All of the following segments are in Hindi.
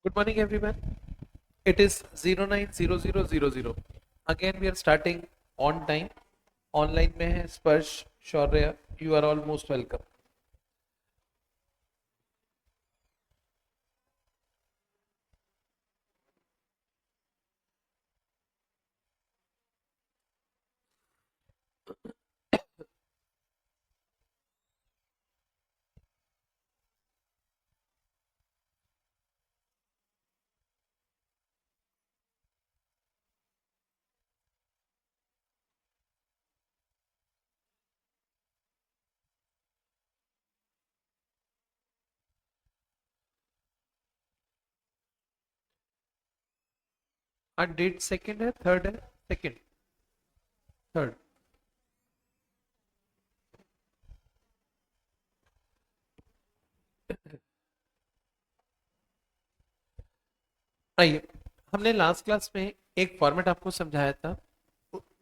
Good morning, everyone. It is 090000. Again, we are starting on time. Online में है स्पर्श शौर्य. You are all most welcome. और डेट सेकंड है, थर्ड है, सेकंड, थर्ड. आइए, हमने लास्ट क्लास में एक फॉर्मेट आपको समझाया था.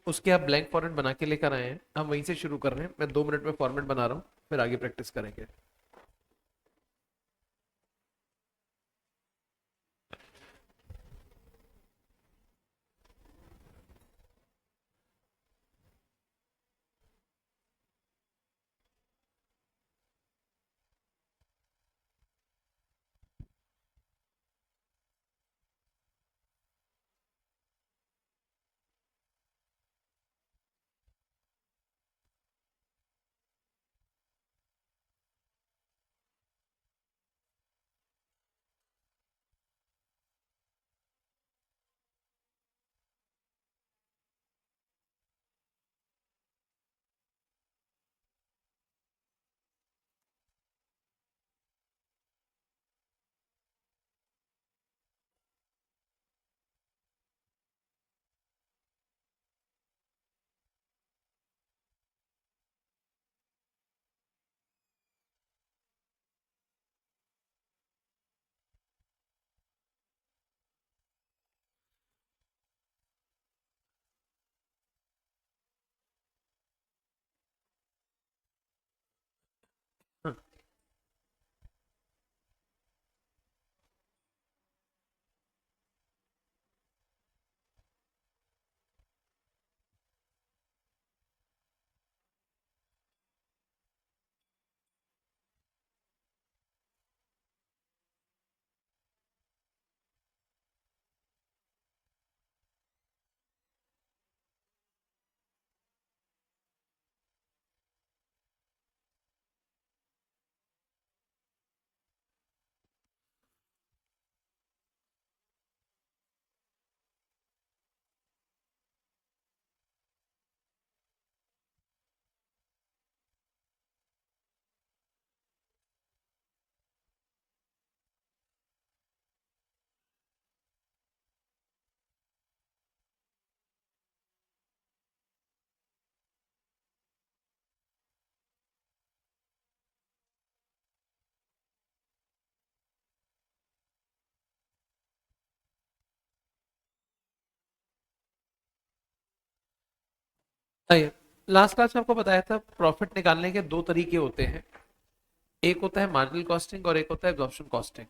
उसके आप ब्लैंक फॉर्मेट बना के लेकर आए हैं. हम वहीं से शुरू कर रहे हैं. मैं 2 मिनट में फॉर्मेट बना रहा हूँ, फिर आगे प्रैक्टिस करेंगे. हाँ. आइए, लास्ट क्लास में आपको बताया था प्रॉफिट निकालने के दो तरीके होते हैं. एक होता है मार्जिनल कॉस्टिंग और एक होता है एब्जॉर्प्शन कॉस्टिंग.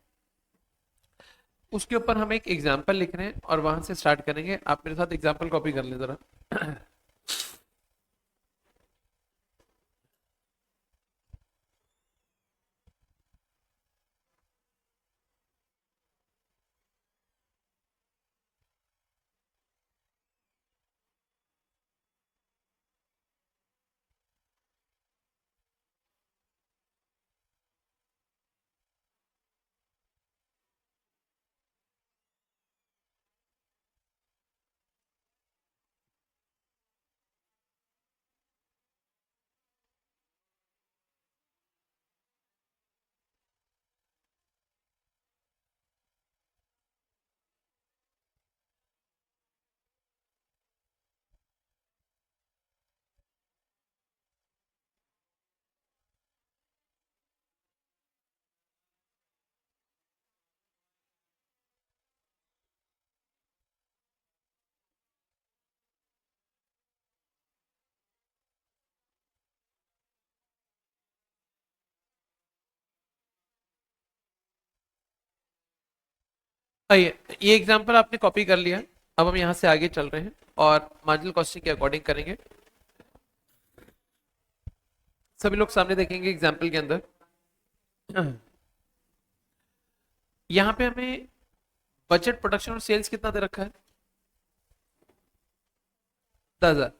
उसके ऊपर हम एक एग्जाम्पल लिख रहे हैं और वहां से स्टार्ट करेंगे. आप मेरे साथ एग्जाम्पल कॉपी कर लें जरा. आइए, ये एग्जांपल आपने कॉपी कर लिया। अब हम यहाँ से आगे चल रहे हैं और मार्जिनल कॉस्टिंग के अकॉर्डिंग करेंगे। सभी लोग सामने देखेंगे एग्जांपल के अंदर। यहाँ पे हमें बजट, प्रोडक्शन और सेल्स कितना दे रखा है? 10,000।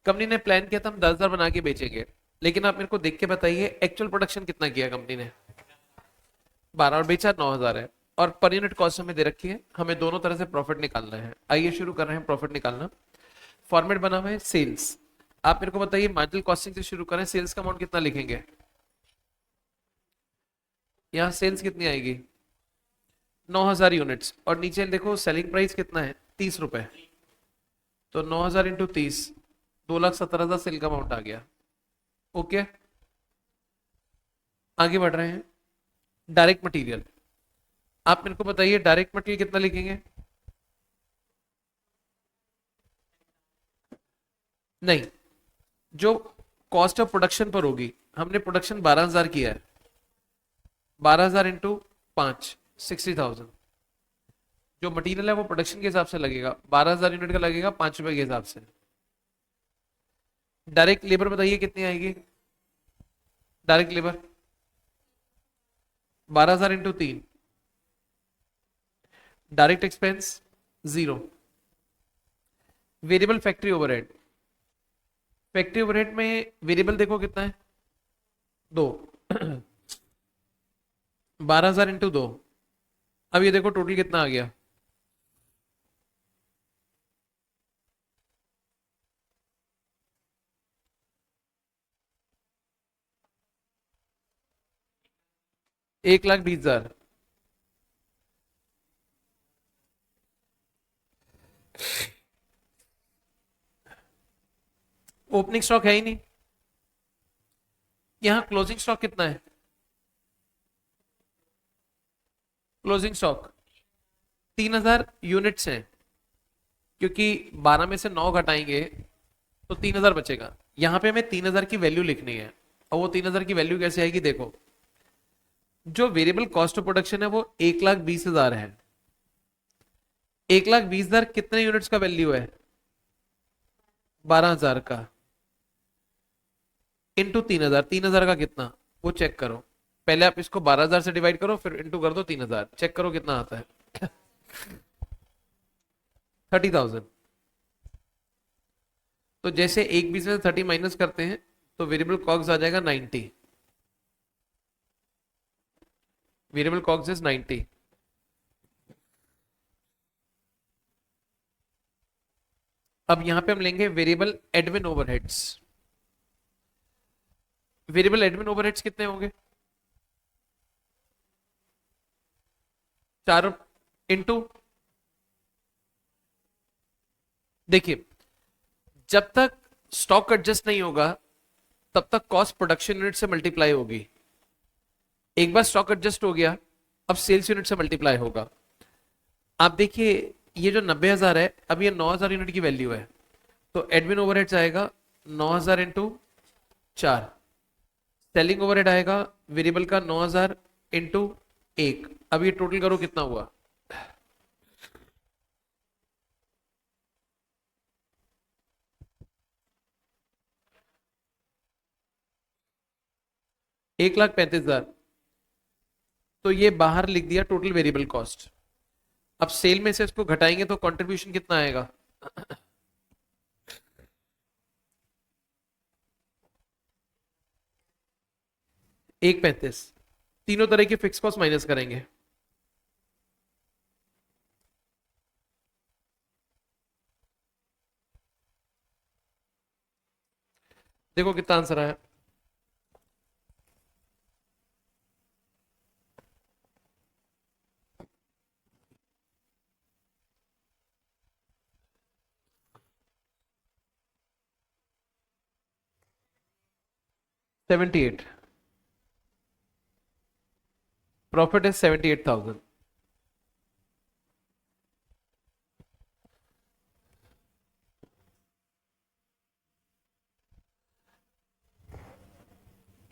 कंपनी ने प्लान किया था हम 10,000 बना के बेचेंगे, लेकिन आप मेरे को देख के बताइए एक्चुअल प्रोडक्शन कितना किया कंपनी ने? 12 और बेचा 9,000 है। और पर यूनिट कॉस्ट हमें दे रखी है, हमें दोनों तरह से प्रॉफिट निकालना है। आइए शुरू कर रहे हैं प्रॉफिट निकालना। फॉर्मेट बना हुआ है सेल्स। आप मेरे को बताइए मार्जिनल कॉस्टिंग से शुरू करें, सेल्स का अमाउंट कितना लिखेंगे? यहाँ सेल्स कितनी आएगी? 9,000 यूनिट्स। और नीचे देखो सेलिंग प्राइस कितना है? 30 रुपए। तो 9,000 इंटू 30, 2,70,000 सेल का अमाउंट आ गया। ओके, आगे बढ़ रहे हैं। Direct material. आप मेरे को बताइए डायरेक्ट मटेरियल कितना लिखेंगे? नहीं, जो कॉस्ट ऑफ प्रोडक्शन पर होगी। हमने प्रोडक्शन 12,000 किया है, 12,000 इंटू 5, 60,000। जो मटेरियल है वो प्रोडक्शन के हिसाब से लगेगा, 12,000 यूनिट का लगेगा 5 रुपए के हिसाब से। डायरेक्ट लेबर बताइए कितनी आएगी? Direct labour 12,000 into 3। Direct expense 0। Variable factory overhead. Factory overhead में वेरिएबल देखो कितना है? 2। 12,000 इंटू 2। अब ये देखो टोटल कितना आ गया? एक लाख 20,000। ओपनिंग स्टॉक है ही नहीं। यहां क्लोजिंग स्टॉक कितना है? क्लोजिंग स्टॉक 3,000 यूनिट्स हैं, क्योंकि 12 में से 9 घटाएंगे तो 3,000 बचेगा। यहां पे हमें 3,000 की वैल्यू लिखनी है। और वो 3,000 की वैल्यू कैसे आएगी? देखो, जो वेरिएबल कॉस्ट ऑफ प्रोडक्शन है वो 1,20,000 है। 1,20,000 कितने यूनिट्स का वैल्यू है? 12,000 का। इंटू 3,000, 3,000 का कितना वो चेक करो। पहले आप इसको 12,000 से डिवाइड करो, फिर इंटू कर दो 3,000, चेक करो कितना आता है। 30,000। तो जैसे एक 20 में से 30 माइनस करते हैं तो वेरिएबल कॉग्स आ जाएगा 90। Variable COGS is 90। अब यहां पे हम लेंगे variable admin overheads. Variable admin overheads कितने होंगे? 4 इंटू, देखिए जब तक स्टॉक एडजस्ट नहीं होगा तब तक कॉस्ट प्रोडक्शन यूनिट से मल्टीप्लाई होगी। एक बार स्टॉक एडजस्ट हो गया, अब सेल्स यूनिट से मल्टीप्लाई होगा। आप देखिए ये जो 90,000 है, अब ये 9,000 यूनिट की वैल्यू है, तो एडमिन ओवरहेड्स आएगा 9,000 इंटू 4। सेलिंग ओवरहेड आएगा वेरिएबल का 9,000 इंटू 1। अब ये टोटल करो कितना हुआ? 1,35,000। तो ये बाहर लिख दिया टोटल वेरिएबल कॉस्ट। अब सेल में से इसको घटाएंगे तो कंट्रीब्यूशन कितना आएगा? 1,35। तीनों तरह के फिक्स कॉस्ट माइनस करेंगे। देखो कितना आंसर आया। Seventy eight. Profit is 78,000।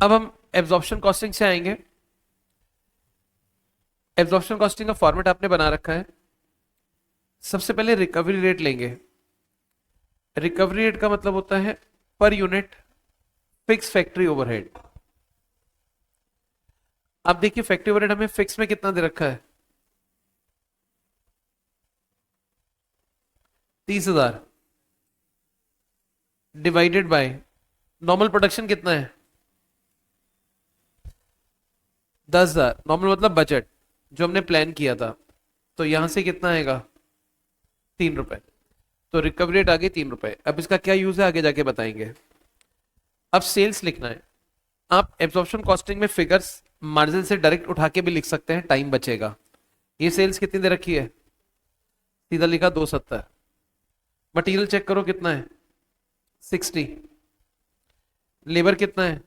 अब हम एब्जॉर्प्शन कॉस्टिंग से आएंगे। एब्जॉर्प्शन कॉस्टिंग का फॉर्मेट आपने बना रखा है। सबसे पहले रिकवरी रेट लेंगे। रिकवरी रेट का मतलब होता है per unit fix factory overhead. अब देखिए फैक्ट्री ओवरहेड हमें फिक्स में कितना दे रखा है, 30,000 डिवाइडेड बाय नॉर्मल प्रोडक्शन कितना है, 10,000। नॉर्मल मतलब बजट जो हमने प्लान किया था। तो यहां से कितना आएगा, 3 रुपए। तो रिकवरी रेट आ गई 3 रुपए। अब इसका क्या यूज है आगे जाके बताएंगे। अब सेल्स लिखना है। आप एब्जॉर्प्शन कॉस्टिंग में फिगर्स मार्जिन से डायरेक्ट उठा के भी लिख सकते हैं, टाइम बचेगा। ये सेल्स कितनी दे रखी है, सीधा लिखा 270। मटेरियल चेक करो कितना है, 60। लेबर कितना है,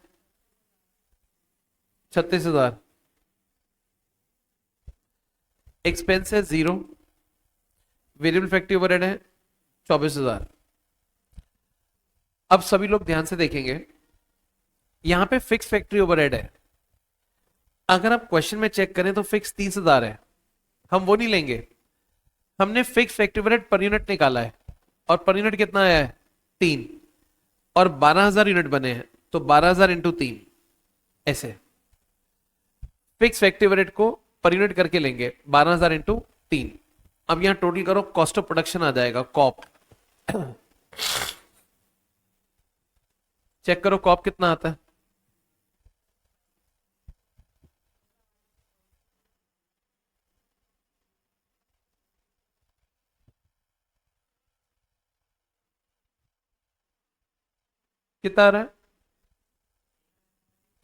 36,000। एक्सपेंस है 0। वेरिएबल फैक्ट्री ओवरहेड है 24,000। अब सभी लोग ध्यान से देखेंगे, यहां पे फिक्स फैक्ट्री ओवरहेड है। अगर आप क्वेश्चन में चेक करें तो फिक्स 30,000 है, हम वो नहीं लेंगे। हमने fix factory overhead per unit निकाला है, और पर यूनिट कितना आया है, 3। और 12,000 यूनिट बने हैं, तो 12,000 इंटू 3 ऐसे फिक्स फैक्ट्री ओवरहेड को पर यूनिट करके लेंगे, 12,000 इंटू 3। अब यहां टोटल करो, कॉस्ट ऑफ प्रोडक्शन आ जाएगा कॉप। चेक करो कॉप कितना आता है, कितना आ रहा है,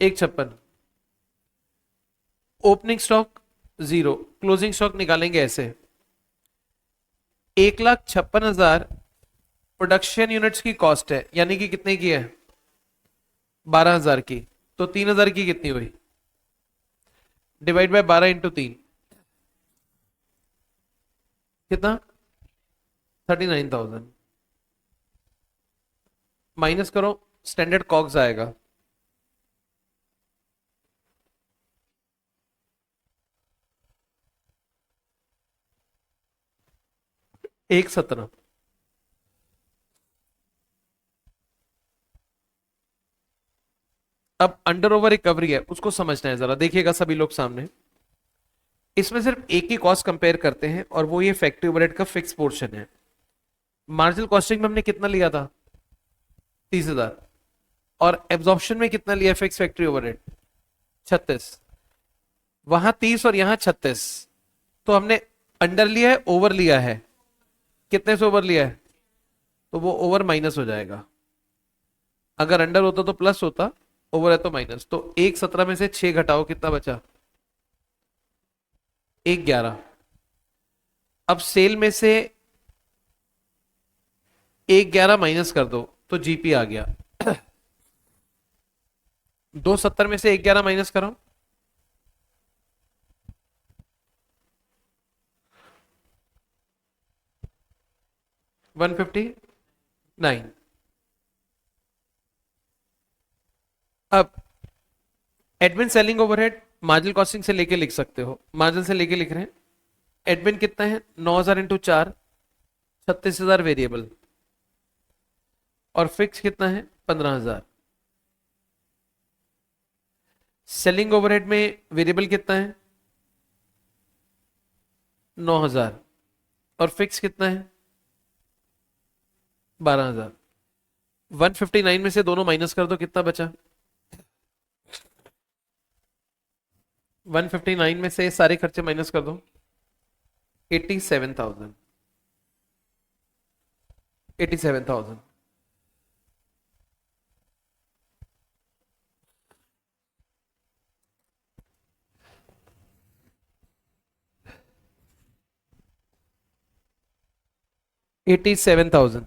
156। ओपनिंग स्टॉक 0, क्लोजिंग स्टॉक निकालेंगे ऐसे, 1,56,000 प्रोडक्शन यूनिट्स की कॉस्ट है, यानी कि कितने की है, 12,000 की। तो 3,000 की कितनी हुई, डिवाइड बाय 12 इंटू 3, कितना, 39,000। माइनस करो, स्टैंडर्ड कॉग्स आएगा, एक 17। अब अंडर ओवर रिकवरी है, उसको समझना है, जरा देखिएगा सभी लोग सामने। इसमें सिर्फ एक ही कॉस्ट कंपेयर करते हैं, और वो ये फैक्ट्री ओवरहेड का फिक्स पोर्शन है। मार्जिनल कॉस्टिंग में हमने कितना लिया था, 30,000। और एब्जॉर्प्शन में कितना लिया फिक्स फैक्ट्री ओवरहेड, 36। वहां 30 और यहां 36, तो हमने अंडर लिया है ओवर लिया है, कितने से ओवर लिया है, तो वो ओवर माइनस हो जाएगा। अगर अंडर होता तो प्लस होता, ओवर है तो माइनस। तो 1,17 में से 6 घटाओ, कितना बचा, 1,11। अब सेल में से 1,11 माइनस कर दो, तो जीपी आ गया। 270 में से 1,11 माइनस करो, 159। अब admin selling overhead marginal costing से लेके लिख सकते हो, मार्जिन से लेके लिख रहे हैं। एडमिन कितना है, 9,000 इंटू 4, 36,000 वेरिएबल, और फिक्स कितना है, 15,000। सेलिंग ओवरहेड में वेरिएबल कितना है, 9,000, और फिक्स कितना है, 12,000। 159 में से दोनों माइनस कर दो, कितना बचा, 159 में से सारे खर्चे माइनस कर दो, 87,000। 87,000। $87,000।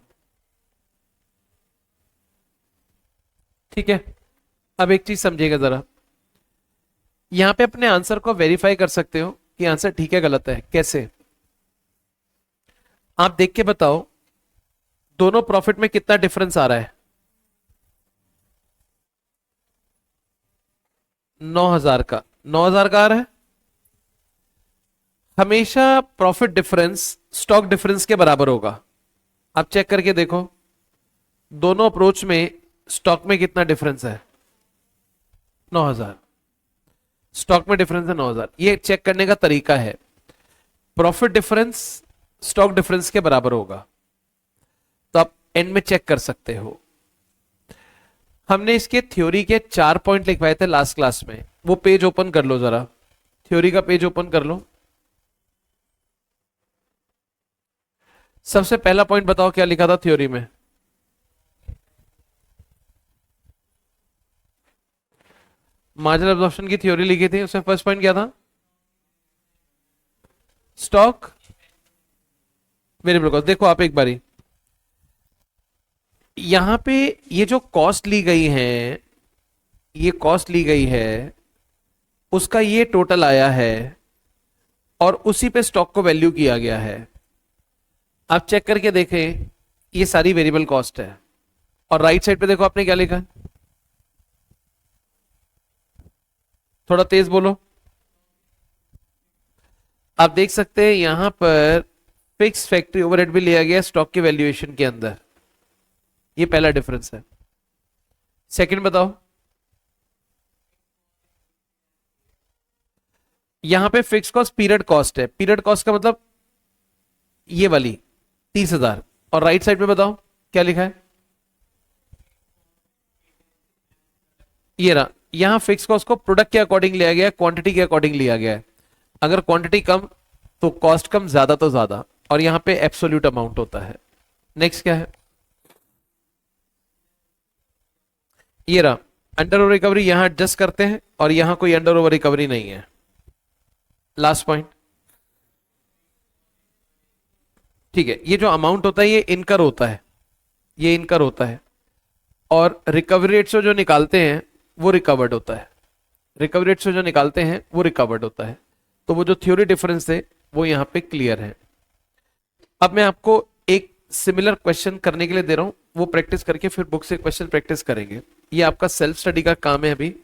ठीक है। अब एक चीज समझिएगा जरा, यहां पे अपने आंसर को वेरीफाई कर सकते हो कि आंसर ठीक है गलत है। कैसे, आप देख के बताओ दोनों प्रॉफिट में कितना डिफरेंस आ रहा है, 9,000 का, 9,000 का आ रहा है। हमेशा प्रॉफिट डिफरेंस स्टॉक डिफरेंस के बराबर होगा। आप चेक करके देखो दोनों अप्रोच में स्टॉक में कितना डिफरेंस है, 9,000। स्टॉक में डिफरेंस है 9,000। ये चेक करने का तरीका है, प्रॉफिट डिफरेंस स्टॉक डिफरेंस के बराबर होगा, तो आप एंड में चेक कर सकते हो। हमने इसके थ्योरी के 4 पॉइंट लिखवाए थे लास्ट क्लास में, वो पेज ओपन कर लो जरा, थ्योरी का पेज ओपन कर लो। सबसे पहला पॉइंट बताओ क्या लिखा था थ्योरी में। मार्जिनल एब्जॉर्प्शन की थ्योरी लिखी थी, उसमें फर्स्ट पॉइंट क्या था, स्टॉक वेरिएबल कॉस्ट। देखो आप एक बारी यहां पे ये जो कॉस्ट ली गई है, ये कॉस्ट ली गई है, उसका ये टोटल आया है और उसी पे स्टॉक को वैल्यू किया गया है। आप चेक करके देखें, ये सारी वेरिएबल कॉस्ट है। और राइट साइड पे देखो आपने क्या लिखा है, थोड़ा तेज बोलो। आप देख सकते हैं यहां पर फिक्स फैक्ट्री ओवरहेड भी लिया गया स्टॉक के वैल्यूएशन के अंदर। ये पहला डिफरेंस है। सेकंड बताओ, यहां पे फिक्स कॉस्ट पीरियड कॉस्ट है, पीरियड कॉस्ट का मतलब ये वाली 30,000। और राइट साइड पे बताओ क्या लिखा है, ये रहा। यहां फिक्स कॉस्ट को प्रोडक्ट के अकॉर्डिंग लिया गया है, क्वांटिटी के अकॉर्डिंग लिया गया है। अगर क्वांटिटी कम तो कॉस्ट कम, ज्यादा तो ज्यादा, और यहां पे एब्सोल्यूट अमाउंट होता है। नेक्स्ट क्या है, ये रहा। अंडर ओवर रिकवरी यहां एडजस्ट करते हैं और यहां कोई अंडर ओवर रिकवरी नहीं है। लास्ट पॉइंट, ठीक है, ये जो अमाउंट होता है ये इनकर होता है, ये इनकर होता है। और रिकवरी रेट से जो निकालते हैं वो रिकवर्ड होता है, रिकवरी रेट से जो निकालते हैं वो रिकवर्ड होता है। तो वो जो थ्योरी डिफरेंस है वो यहां पे क्लियर है। अब मैं आपको एक सिमिलर क्वेश्चन करने के लिए दे रहा हूं, वो प्रैक्टिस करके फिर बुक से क्वेश्चन प्रैक्टिस करेंगे। ये आपका सेल्फ स्टडी का काम है अभी।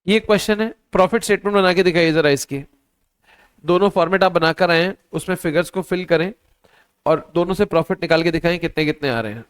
ये क्वेश्चन है, प्रॉफिट स्टेटमेंट बना के दिखाइए जरा इसकी। दोनों फॉर्मेट आप बनाकर आए हैं, उसमें फिगर्स को फिल करें और दोनों से प्रॉफिट निकाल के दिखाएं कितने कितने आ रहे हैं।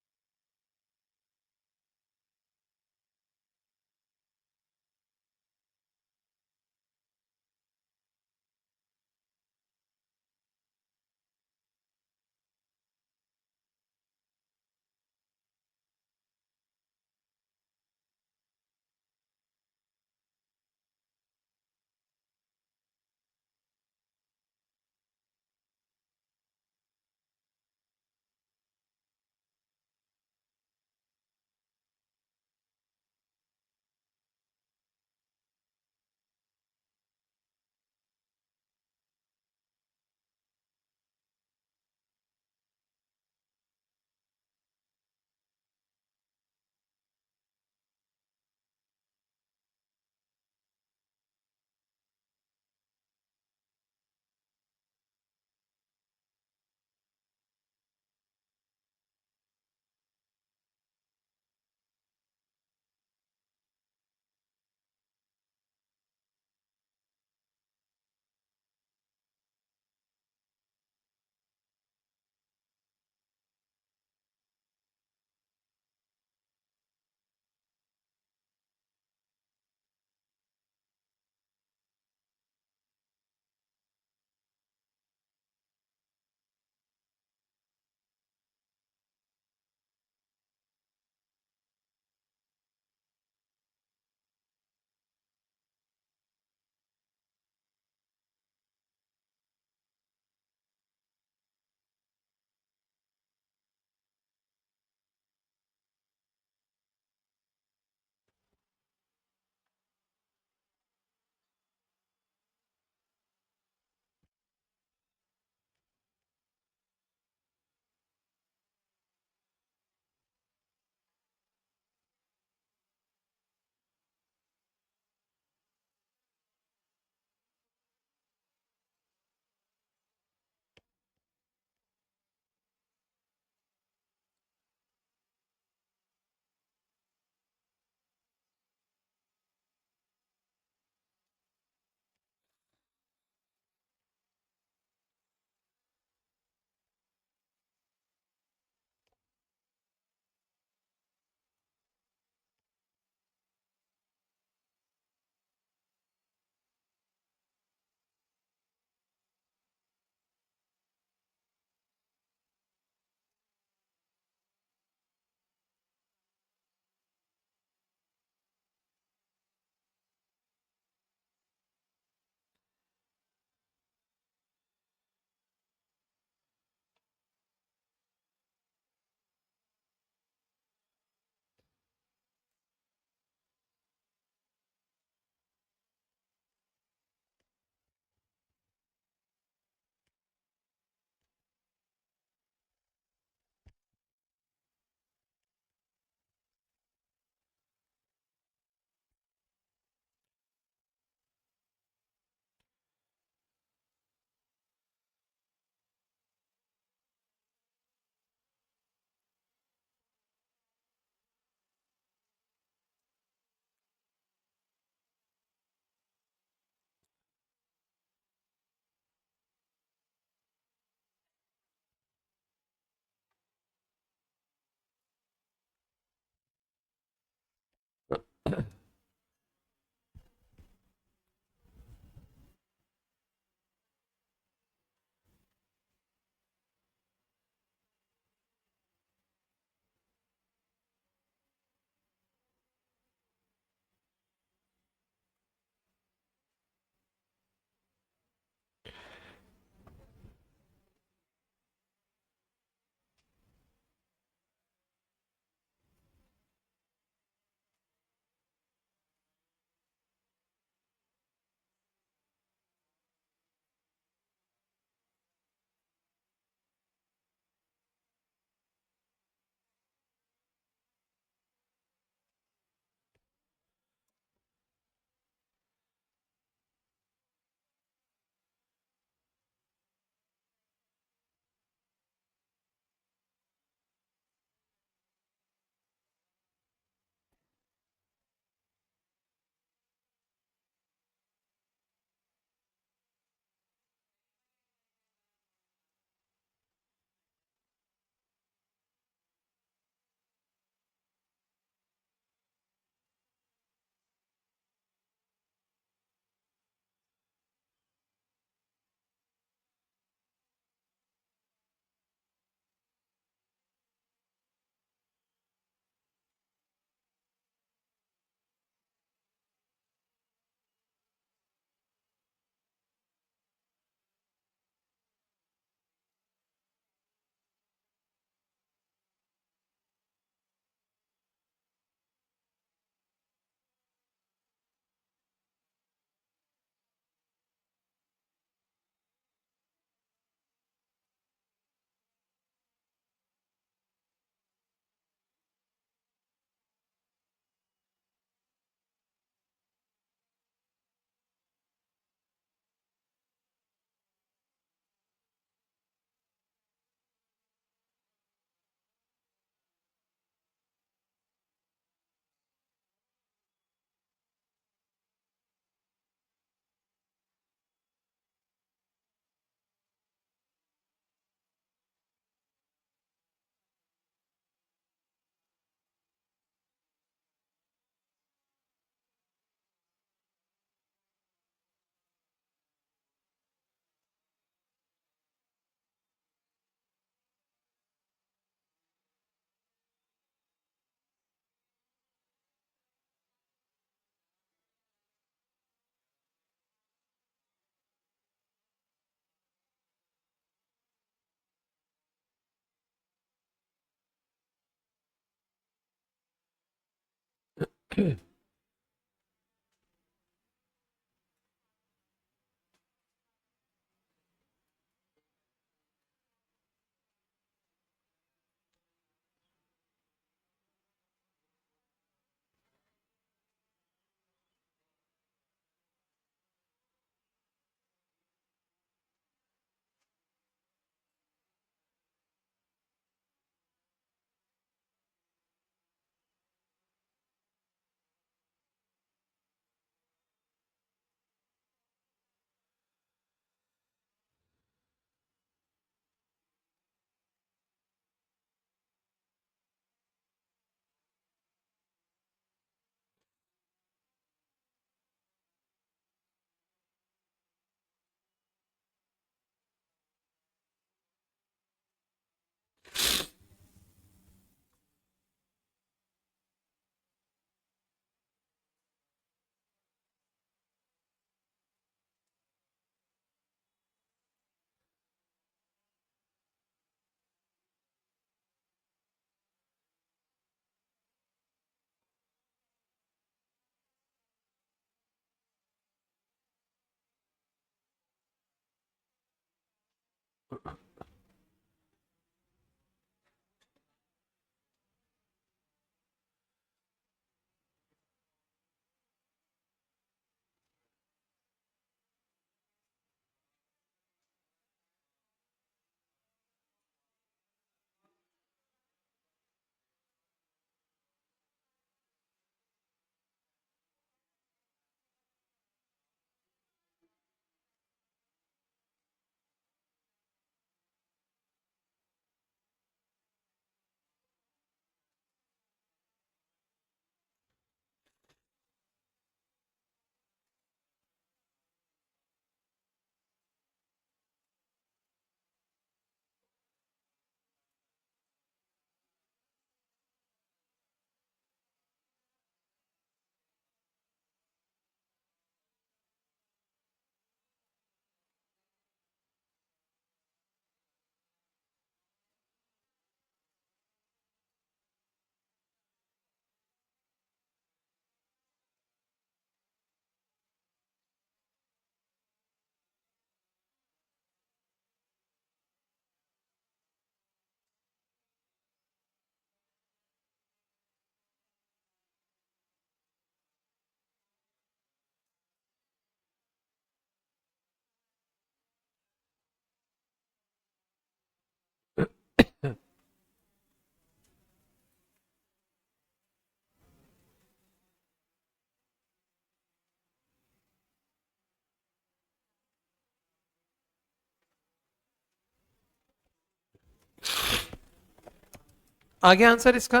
आगे आंसर इसका।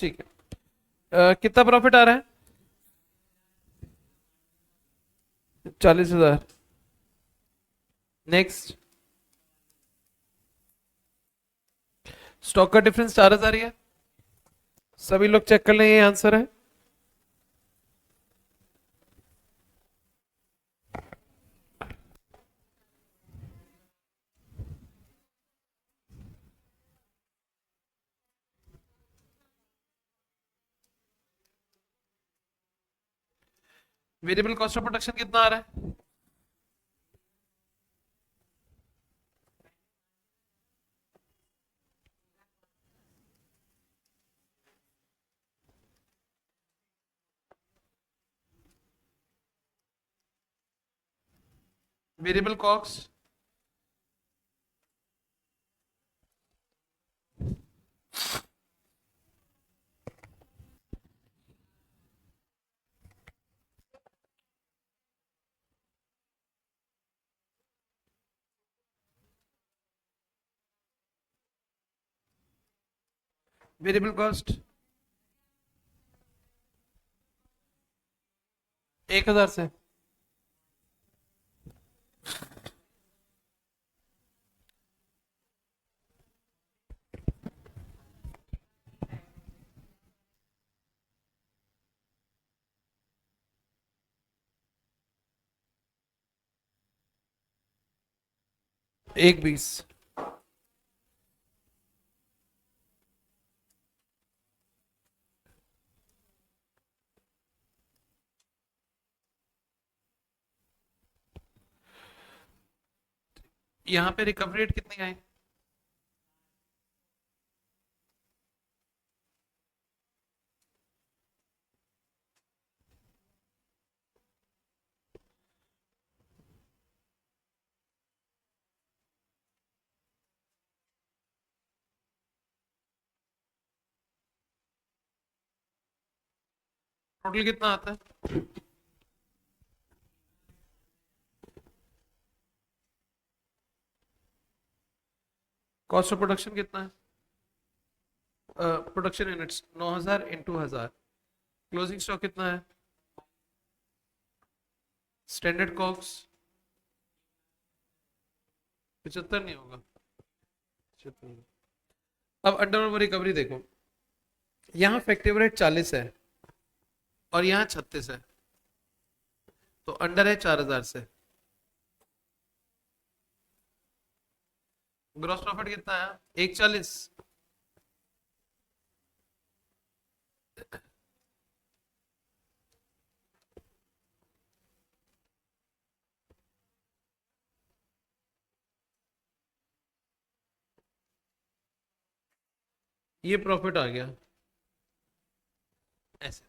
ठीक है, कितना प्रॉफिट आ रहा है? 40,000। नेक्स्ट, स्टॉक का डिफरेंस 4,000 ही है। सभी लोग चेक कर लें, ये आंसर है। वेरिएबल कॉस्ट ऑफ प्रोडक्शन कितना आ रहा है? वेरिएबल कॉस्ट, वेरिएबल कॉस्ट 1,000 से। एक 20। यहाँ पे रिकवरी रेट कितनी आई? टोटल कितना आता है? कॉस्ट ऑफ प्रोडक्शन कितना है? Production units 9000 into 1000। Closing stock कितना है? स्टैंडर्ड कॉक्स 75 नहीं होगा? 75। अब अंडर ओवर रिकवरी देखो, यहाँ फैक्टिव रेट 40 है और यहाँ 36 है, तो अंडर है 4000 से। ग्रॉस प्रॉफिट कितना है? 140। ये प्रॉफिट आ गया ऐसे।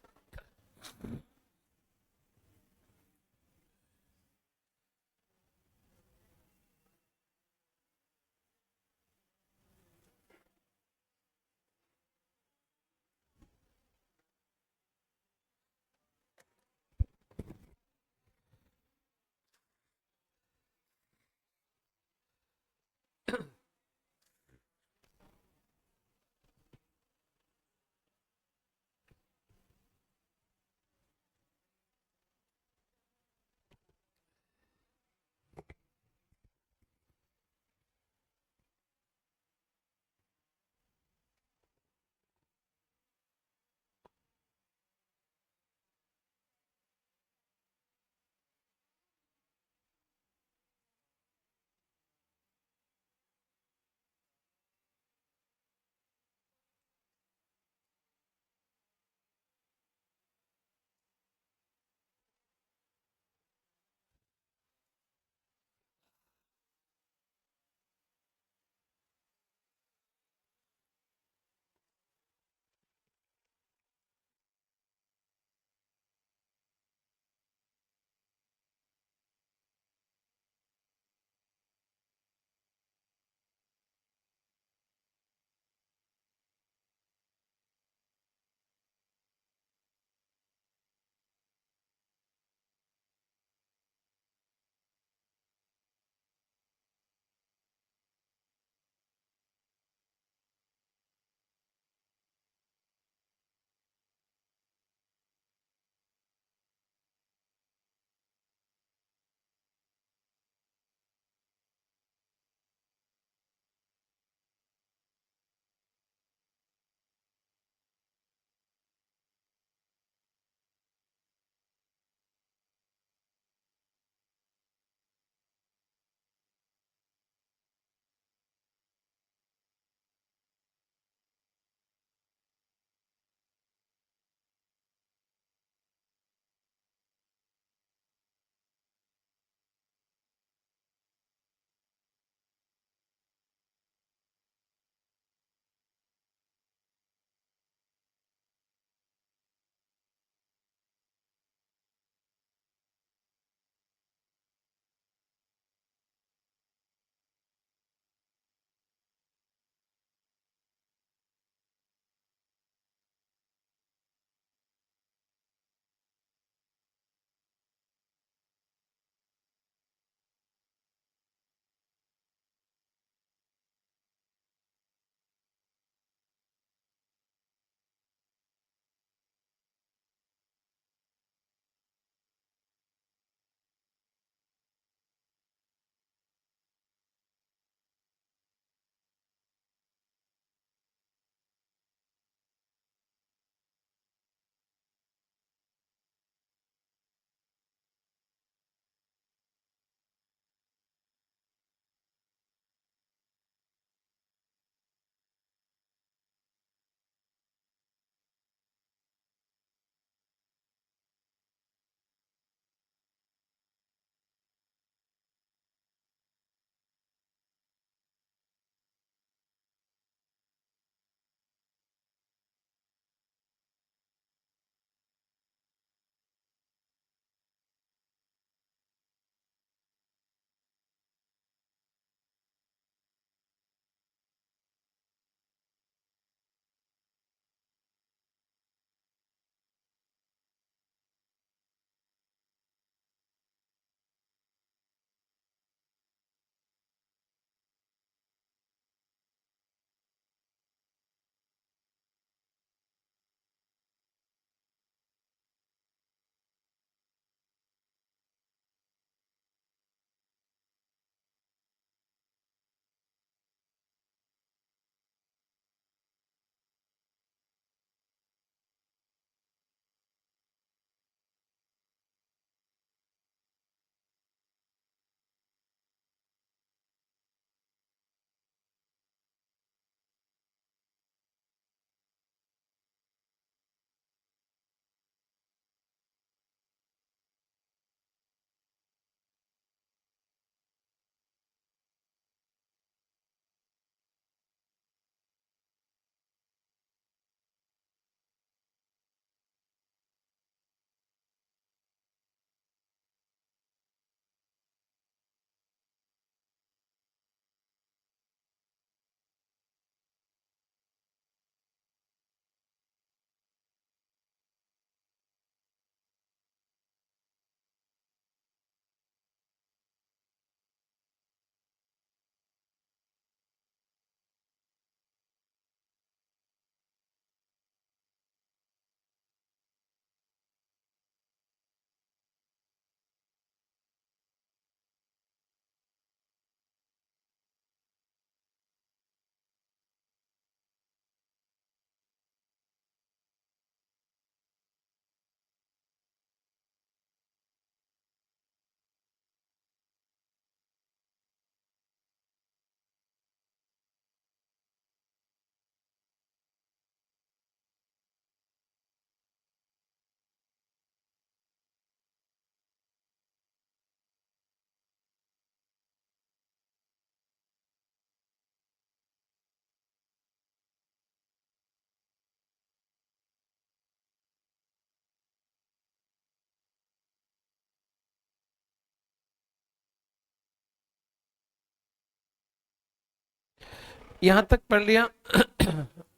यहां तक पढ़ लिया।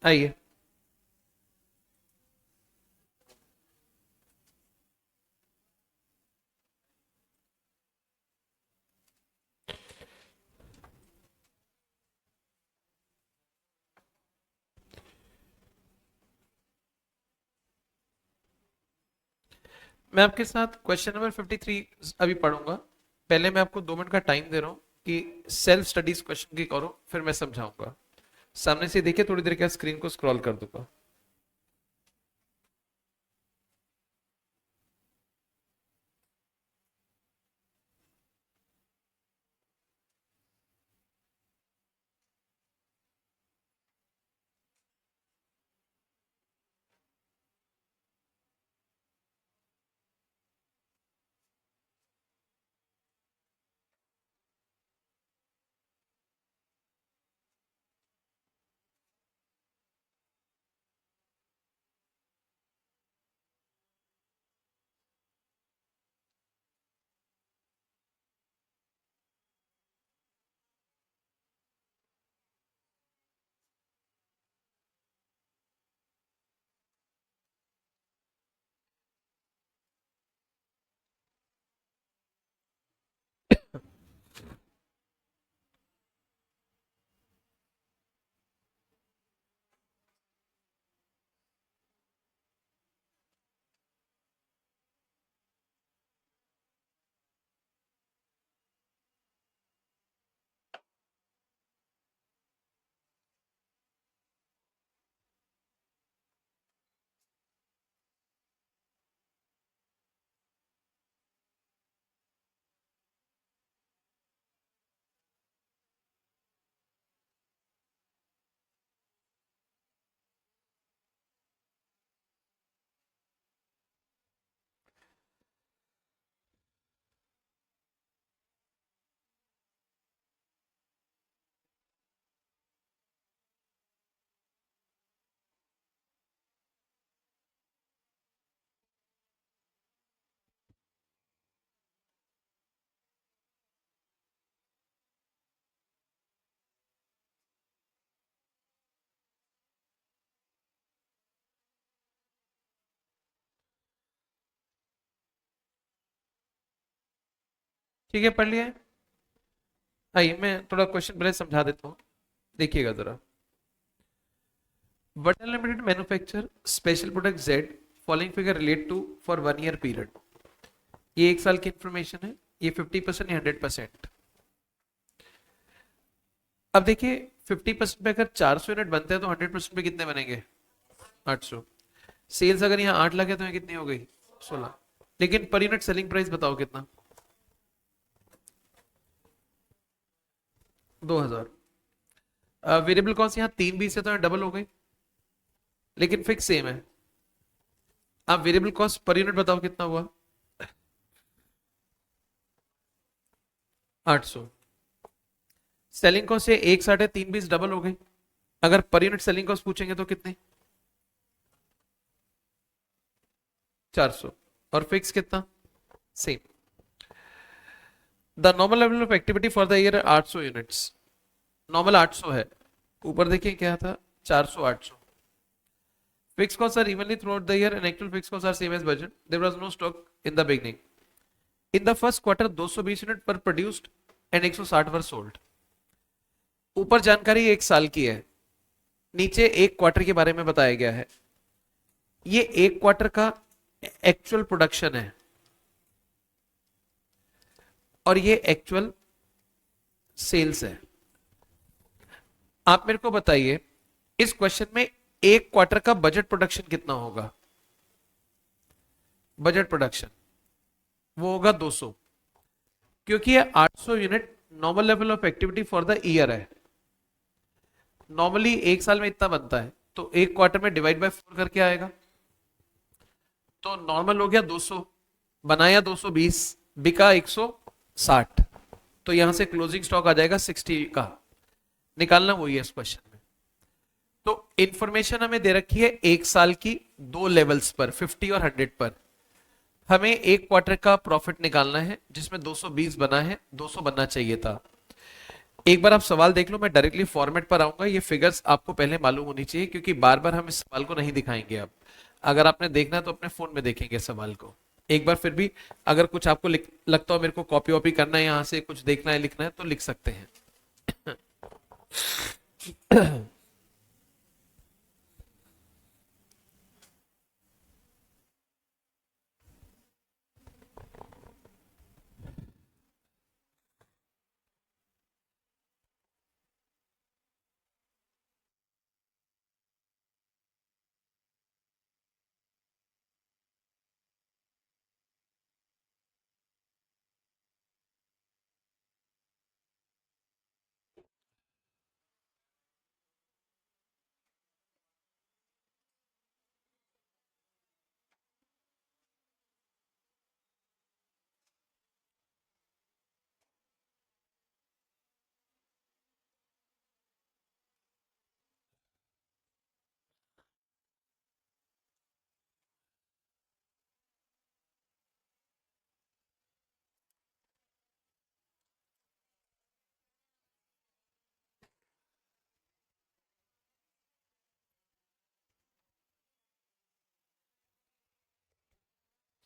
आइए, मैं आपके साथ क्वेश्चन नंबर 53 अभी पढ़ूंगा। पहले मैं आपको 2 मिनट का टाइम दे रहा हूं कि सेल्फ स्टडीज क्वेश्चन की करो, फिर मैं समझाऊंगा। सामने से देखिए, थोड़ी देर के स्क्रीन को स्क्रॉल कर दूंगा। ठीक है, पढ़ लिया है। आइए, मैं थोड़ा क्वेश्चन पहले समझा देता हूँ, देखिएगा जरा। What Limited manufacture special product Z following figure relate to for 1 year period। ये 1 साल की इंफॉर्मेशन है, ये 50% या 100%। अब देखिए, 50% पे अगर 400 यूनिट बनते हैं तो 100% पे कितने बनेंगे? 800। सेल्स अगर यहाँ 8 लाख है तो यहाँ कितनी हो गई? 16। लेकिन पर यूनिट सेलिंग प्राइस बताओ कितना? 2000। वेरिएबल कॉस्ट यहाँ 320 है तो यहाँ डबल हो गई, लेकिन फिक्स सेम है। आप वेरिएबल कॉस्ट पर यूनिट बताओ कितना हुआ? 800। सेलिंग कॉस्ट ये 160 है, 320 डबल हो गई। अगर पर यूनिट सेलिंग कॉस्ट पूछेंगे तो कितने? 400। और फिक्स कितना? Same. The normal level of activity for the year 800 units. Normal 800 है, ऊपर देखिए क्या था? 400 800। Fixed costs are evenly throughout the year and actual fixed costs are same as budget. There was no stock in the beginning. In the first quarter 220 unit पर प्रोड्यूस्ड एंड 160 वर सोल्ड। ऊपर जानकारी 1 साल की है, नीचे 1 क्वार्टर के बारे में बताया गया है। ये 1 क्वार्टर का एक्चुअल प्रोडक्शन है और ये एक्चुअल सेल्स है। आप मेरे को बताइए, इस क्वेश्चन में 1 क्वार्टर का बजट प्रोडक्शन कितना होगा? बजट प्रोडक्शन वो होगा 200, क्योंकि ये 800 unit normal level of activity for the year है। नॉर्मली 1 साल में इतना बनता है, तो 1 क्वार्टर में डिवाइड बाय 4 करके आएगा। तो नॉर्मल हो गया 200, बनाया 220, बिका 160, तो यहां से क्लोजिंग स्टॉक आ जाएगा 60 का। निकालना वही है इस क्वेश्चन में। तो इंफॉर्मेशन हमें दे रखी है 1 साल की 2 लेवल्स पर, 50 और 100 पर। हमें 1 क्वार्टर का प्रॉफिट निकालना है जिसमें 220 बना है, 200 बनना चाहिए था। एक बार आप सवाल देख लो, मैं डायरेक्टली फॉर्मेट पर आऊंगा। ये फिगर्स आपको पहले मालूम होनी चाहिए, क्योंकि बार बार हम इस सवाल को नहीं दिखाएंगे। अब अगर आपने देखना है तो अपने फोन में देखेंगे सवाल को एक बार। फिर भी अगर कुछ आपको लगता हो मेरे को कॉपी वॉपी करना है, यहाँ से कुछ देखना है लिखना है, तो लिख सकते हैं।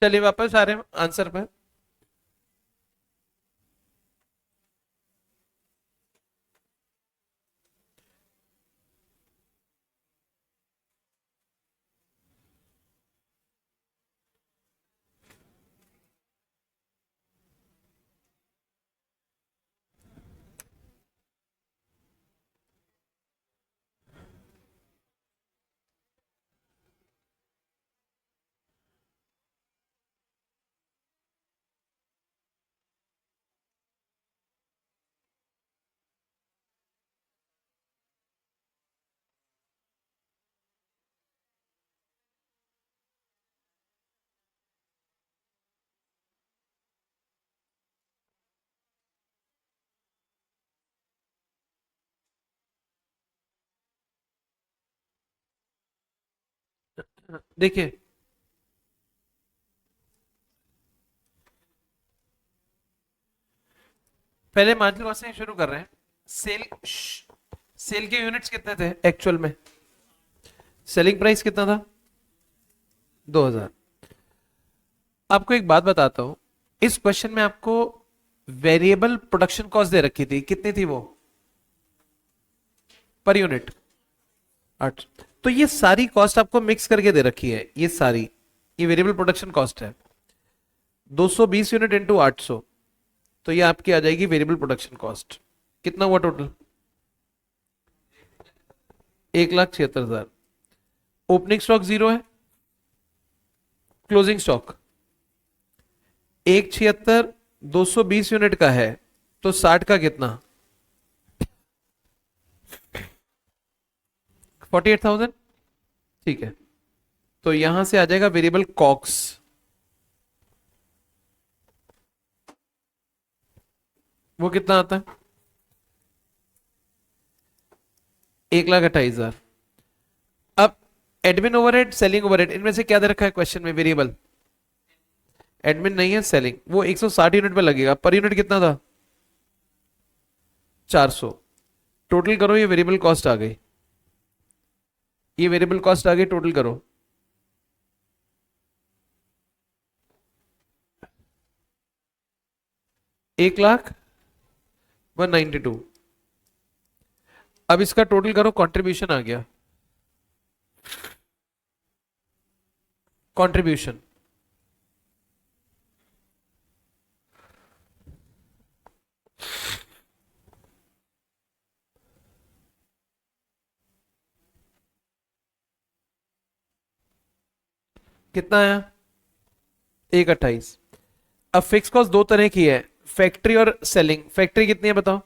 चलिए वापस आ रहे हैं आंसर पर। देखिए, पहले मार्जिनल कॉस्टिंग शुरू कर रहे हैं। सेल सेल के यूनिट्स कितने थे एक्चुअल में? सेलिंग प्राइस कितना था? 2000। आपको एक बात बताता हूं, इस क्वेश्चन में आपको वेरिएबल प्रोडक्शन कॉस्ट दे रखी थी, कितनी थी वो पर यूनिट? 8। तो ये सारी कॉस्ट आपको मिक्स करके दे रखी है, ये सारी, ये वेरिएबल प्रोडक्शन कॉस्ट है। 220 यूनिट इंटू 800, तो ये आपकी आ जाएगी वेरिएबल प्रोडक्शन कॉस्ट। कितना हुआ टोटल? 1,76,000। ओपनिंग स्टॉक 0 है, क्लोजिंग स्टॉक 1,76, 220 यूनिट का है, तो 60 का कितना? 48,000। ठीक है, तो यहां से आ जाएगा वेरिएबल कॉक्स। वो कितना आता है? 1,28,000। अब एडमिन ओवरहेड, सेलिंग ओवरहेड, इनमें से क्या दे रखा है क्वेश्चन में? वेरिएबल। एडमिन नहीं है, सेलिंग। वो 160 यूनिट पे लगेगा, पर यूनिट कितना था? 400। टोटल करो, ये वेरिएबल कॉस्ट आ गई, ये वेरिएबल कॉस्ट आ गई, टोटल करो। 1,01,92। अब इसका टोटल करो, कंट्रीब्यूशन आ गया। कंट्रीब्यूशन कितना आया? 1,28। अब फिक्स कॉस्ट दो तरह की है, फैक्ट्री और सेलिंग। फैक्ट्री कितनी है बताओ?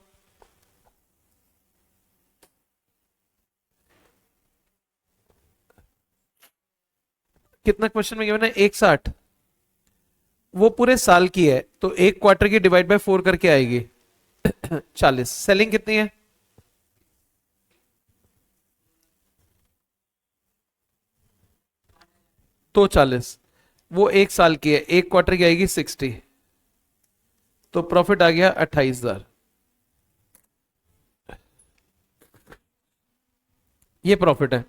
कितना क्वेश्चन में गिवन है? 160। वो पूरे साल की है, तो एक क्वार्टर की डिवाइड बाय 4 करके आएगी 40। सेलिंग कितनी है? तो 40। वो एक साल की है, एक क्वार्टर की आएगी 60। तो प्रॉफिट आ गया 28,000। ये प्रॉफिट है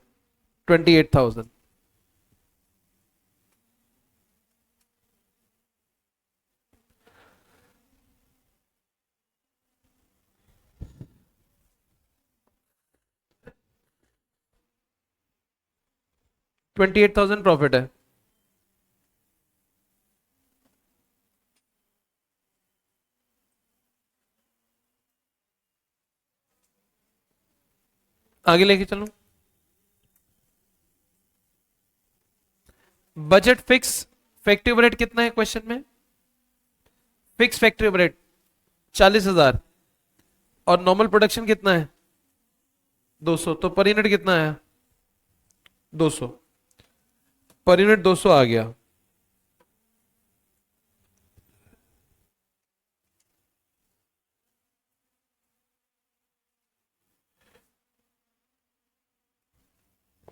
28,000। $28,000 प्रॉफिट है। आगे लेके चलो। बजट फिक्स फैक्ट्री ओवरहेड कितना है क्वेश्चन में? फिक्स फैक्ट्री ओवरहेड 40,000 और नॉर्मल प्रोडक्शन कितना है? 200। तो पर यूनिट कितना है? 200। पर यूनिट 200 आ गया।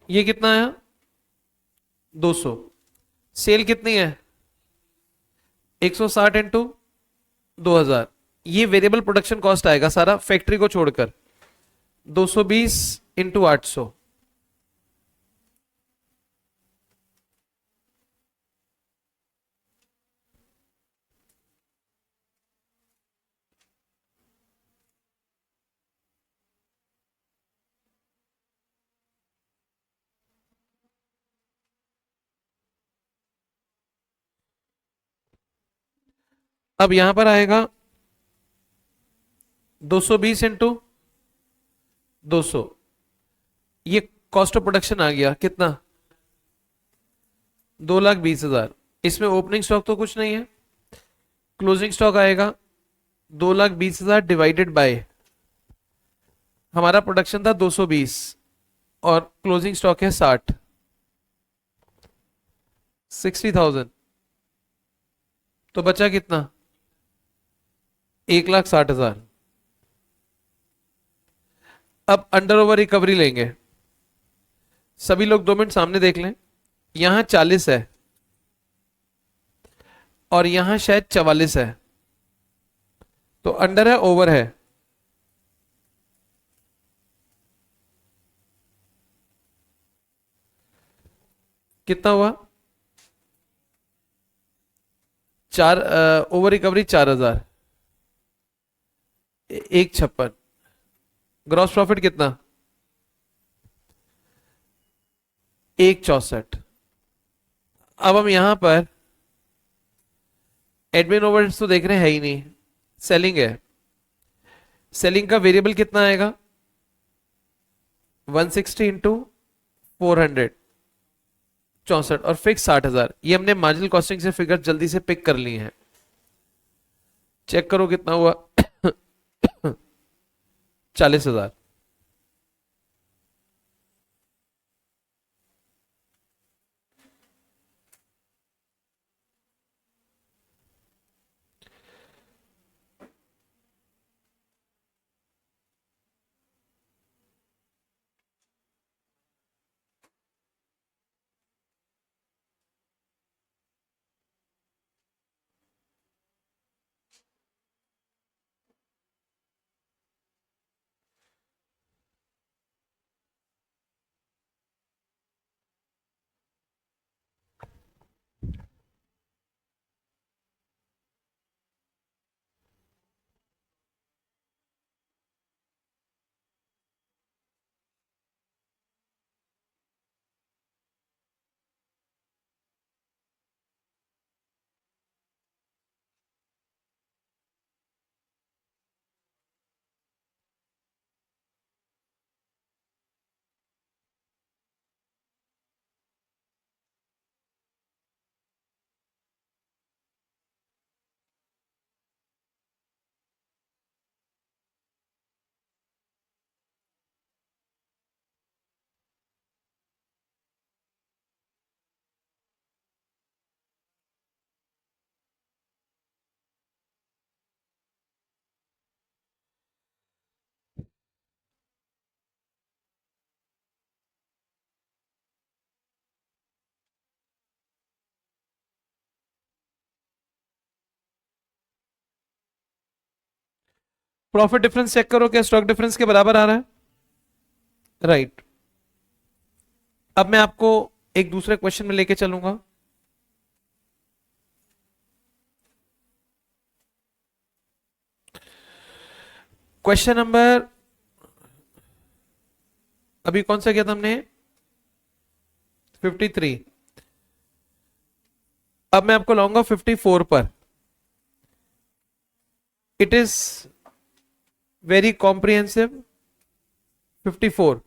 ये कितना है? 200। सेल कितनी है? 160 इंटू 2000। ये वेरिएबल प्रोडक्शन कॉस्ट आएगा सारा फैक्ट्री को छोड़कर। 220 इंटू 800। अब यहां पर आएगा 220 इंटू 200। ये कॉस्ट ऑफ प्रोडक्शन आ गया कितना? 2,20,000। इसमें ओपनिंग स्टॉक तो कुछ नहीं है। क्लोजिंग स्टॉक आएगा 2,20,000 डिवाइडेड बाय हमारा प्रोडक्शन था 220 और क्लोजिंग स्टॉक है 60। 60,000। तो बचा कितना? 1,60,000। अब अंडर ओवर रिकवरी लेंगे। सभी लोग 2 मिनट सामने देख लें। यहां 40 है और यहां शायद 44 है। तो अंडर है ओवर है? कितना हुआ? चार। Over recovery 4,000। 156। ग्रॉस प्रॉफिट कितना? 164। अब हम यहां पर एडमिन ओवरहेड्स तो देख रहे हैं, है ही नहीं। सेलिंग है। सेलिंग का वेरिएबल कितना आएगा? 160 इंटू 400। 64 और फिक्स 60,000। ये हमने मार्जिनल कॉस्टिंग से फिगर जल्दी से पिक कर ली है। चेक करो कितना हुआ। 40,000। प्रॉफिट डिफरेंस चेक करो क्या स्टॉक डिफरेंस के बराबर आ रहा है? राइट। अब मैं आपको एक दूसरे क्वेश्चन में लेके चलूंगा। क्वेश्चन नंबर अभी कौन सा किया था हमने? 53। अब मैं आपको लाऊंगा 54 पर। It is very comprehensive. 54,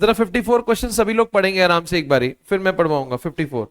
जरा 54 क्वेश्चन सभी लोग पढ़ेंगे आराम से एक बारी, फिर मैं पढ़वाऊंगा 54।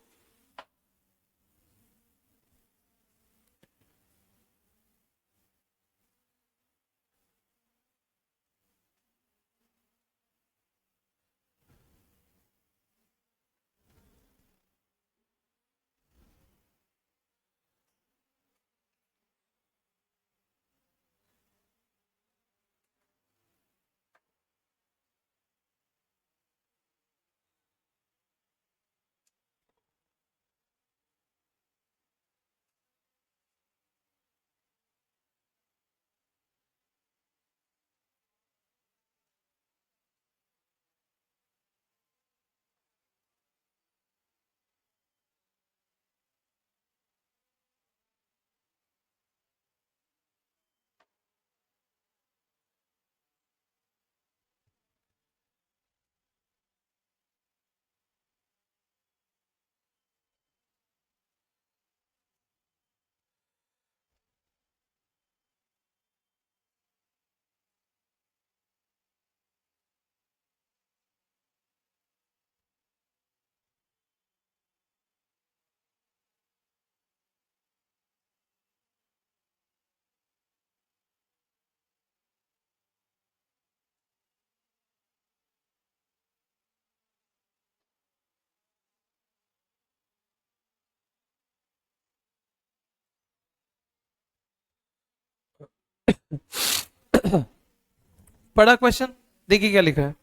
पढ़ा क्वेश्चन? देखिए क्या लिखा है,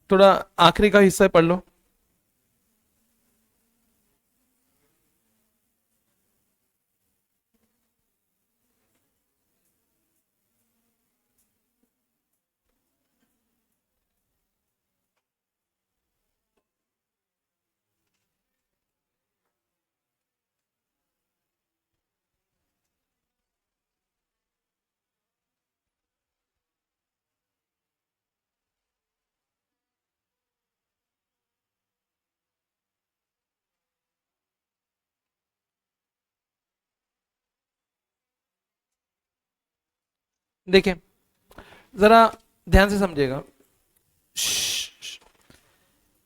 थोड़ा आखिरी का हिस्सा पढ़ लो। देखिए जरा ध्यान से समझिएगा।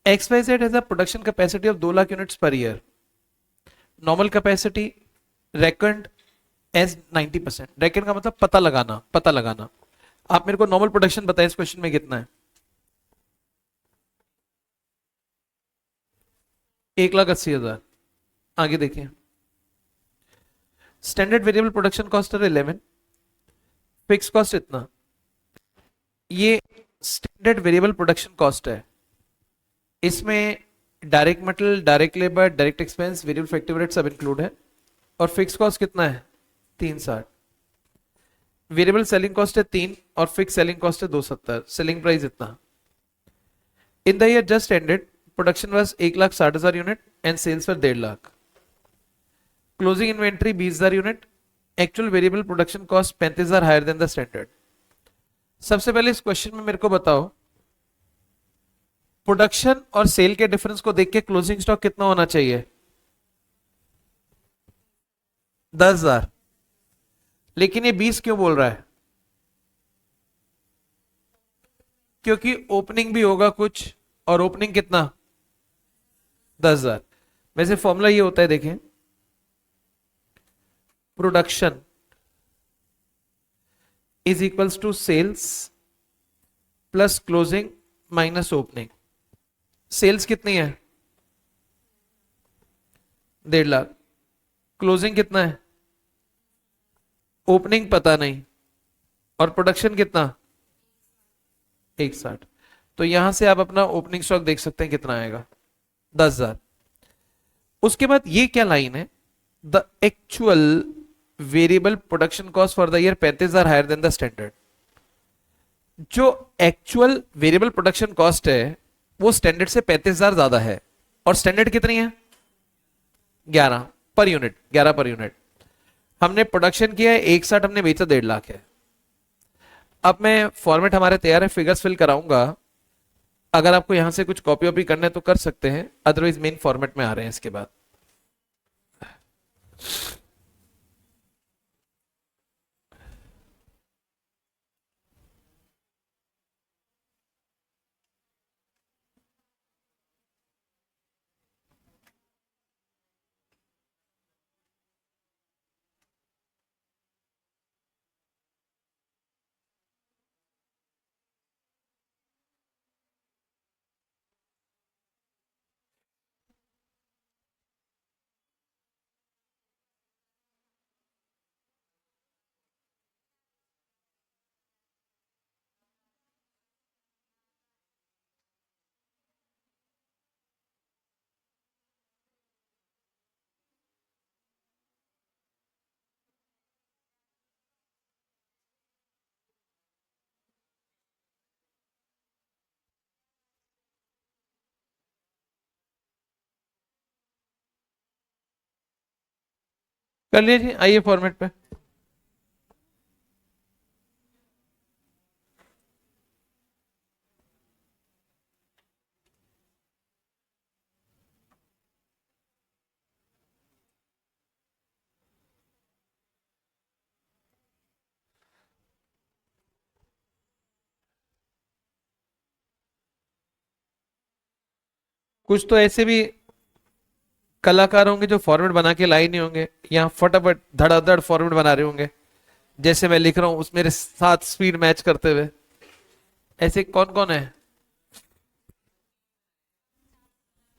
XYZ has a production capacity of 2 lakh units per year. Normal capacity reckoned as 90%। Reckon का मतलब पता लगाना, पता लगाना। आप मेरे को नॉर्मल प्रोडक्शन बताएं इस क्वेश्चन में कितना है? 1,80,000। आगे देखिए, स्टैंडर्ड वेरिएबल प्रोडक्शन कॉस्ट है 11, फिक्स कॉस्ट इतना। ये स्टैंडर्ड वेरिएबल प्रोडक्शन कॉस्ट है, इसमें direct material, direct labour, direct expense, variable factory rate सब इंक्लूड है। और फिक्स कॉस्ट कितना है? 360। वेरिएबल सेलिंग कॉस्ट है 3 और फिक्स सेलिंग कॉस्ट है 270। सेलिंग प्राइस इतना। In the year just ended production was 1,60,000 unit and sales were 1.5 lakh. Closing inventory 20,000 unit. Actual variable production cost 35,000 higher than the standard. सबसे पहले इस क्वेश्चन में मेरे को बताओ, प्रोडक्शन और सेल के डिफरेंस को देख के क्लोजिंग स्टॉक कितना होना चाहिए? 10,000। लेकिन ये 20 क्यों बोल रहा है? क्योंकि ओपनिंग भी होगा कुछ, और ओपनिंग कितना? 10,000। वैसे फॉर्मूला ये होता है, देखें, production is equals to sales plus closing minus opening. Sales कितनी है? 1.5 लाख। क्लोजिंग कितना है? ओपनिंग पता नहीं। और प्रोडक्शन कितना? 160। तो यहां से आप अपना ओपनिंग स्टॉक देख सकते हैं कितना आएगा, 10,000। उसके बाद ये क्या लाइन है? The actual variable production cost for the year 35,000 higher than the standard. जो एक्चुअल वेरिएबल प्रोडक्शन कॉस्ट है वो स्टैंडर्ड से 35,000 ज्यादा है, और स्टैंडर्ड कितनी है? 11 पर यूनिट, 11 पर यूनिट। हमने प्रोडक्शन किया है 160, हमने बेचा 1.5 लाख है। अब मैं फॉर्मेट हमारे तैयार है, फिगर्स फिल कराऊंगा। अगर आपको यहां से कुछ कॉपी वॉपी करना है तो कर सकते हैं, अदरवाइज मेन फॉर्मेट में आ रहे हैं इसके बाद। कर लीजिए, आइए फॉर्मेट पे। कुछ तो ऐसे भी कलाकार होंगे जो फॉर्मेट बना के लाए नहीं होंगे, यहाँ फटाफट धड़ाधड़ फॉर्मेट बना रहे होंगे, जैसे मैं लिख रहा हूं उस मेरे साथ स्पीड मैच करते हुए। ऐसे कौन कौन है?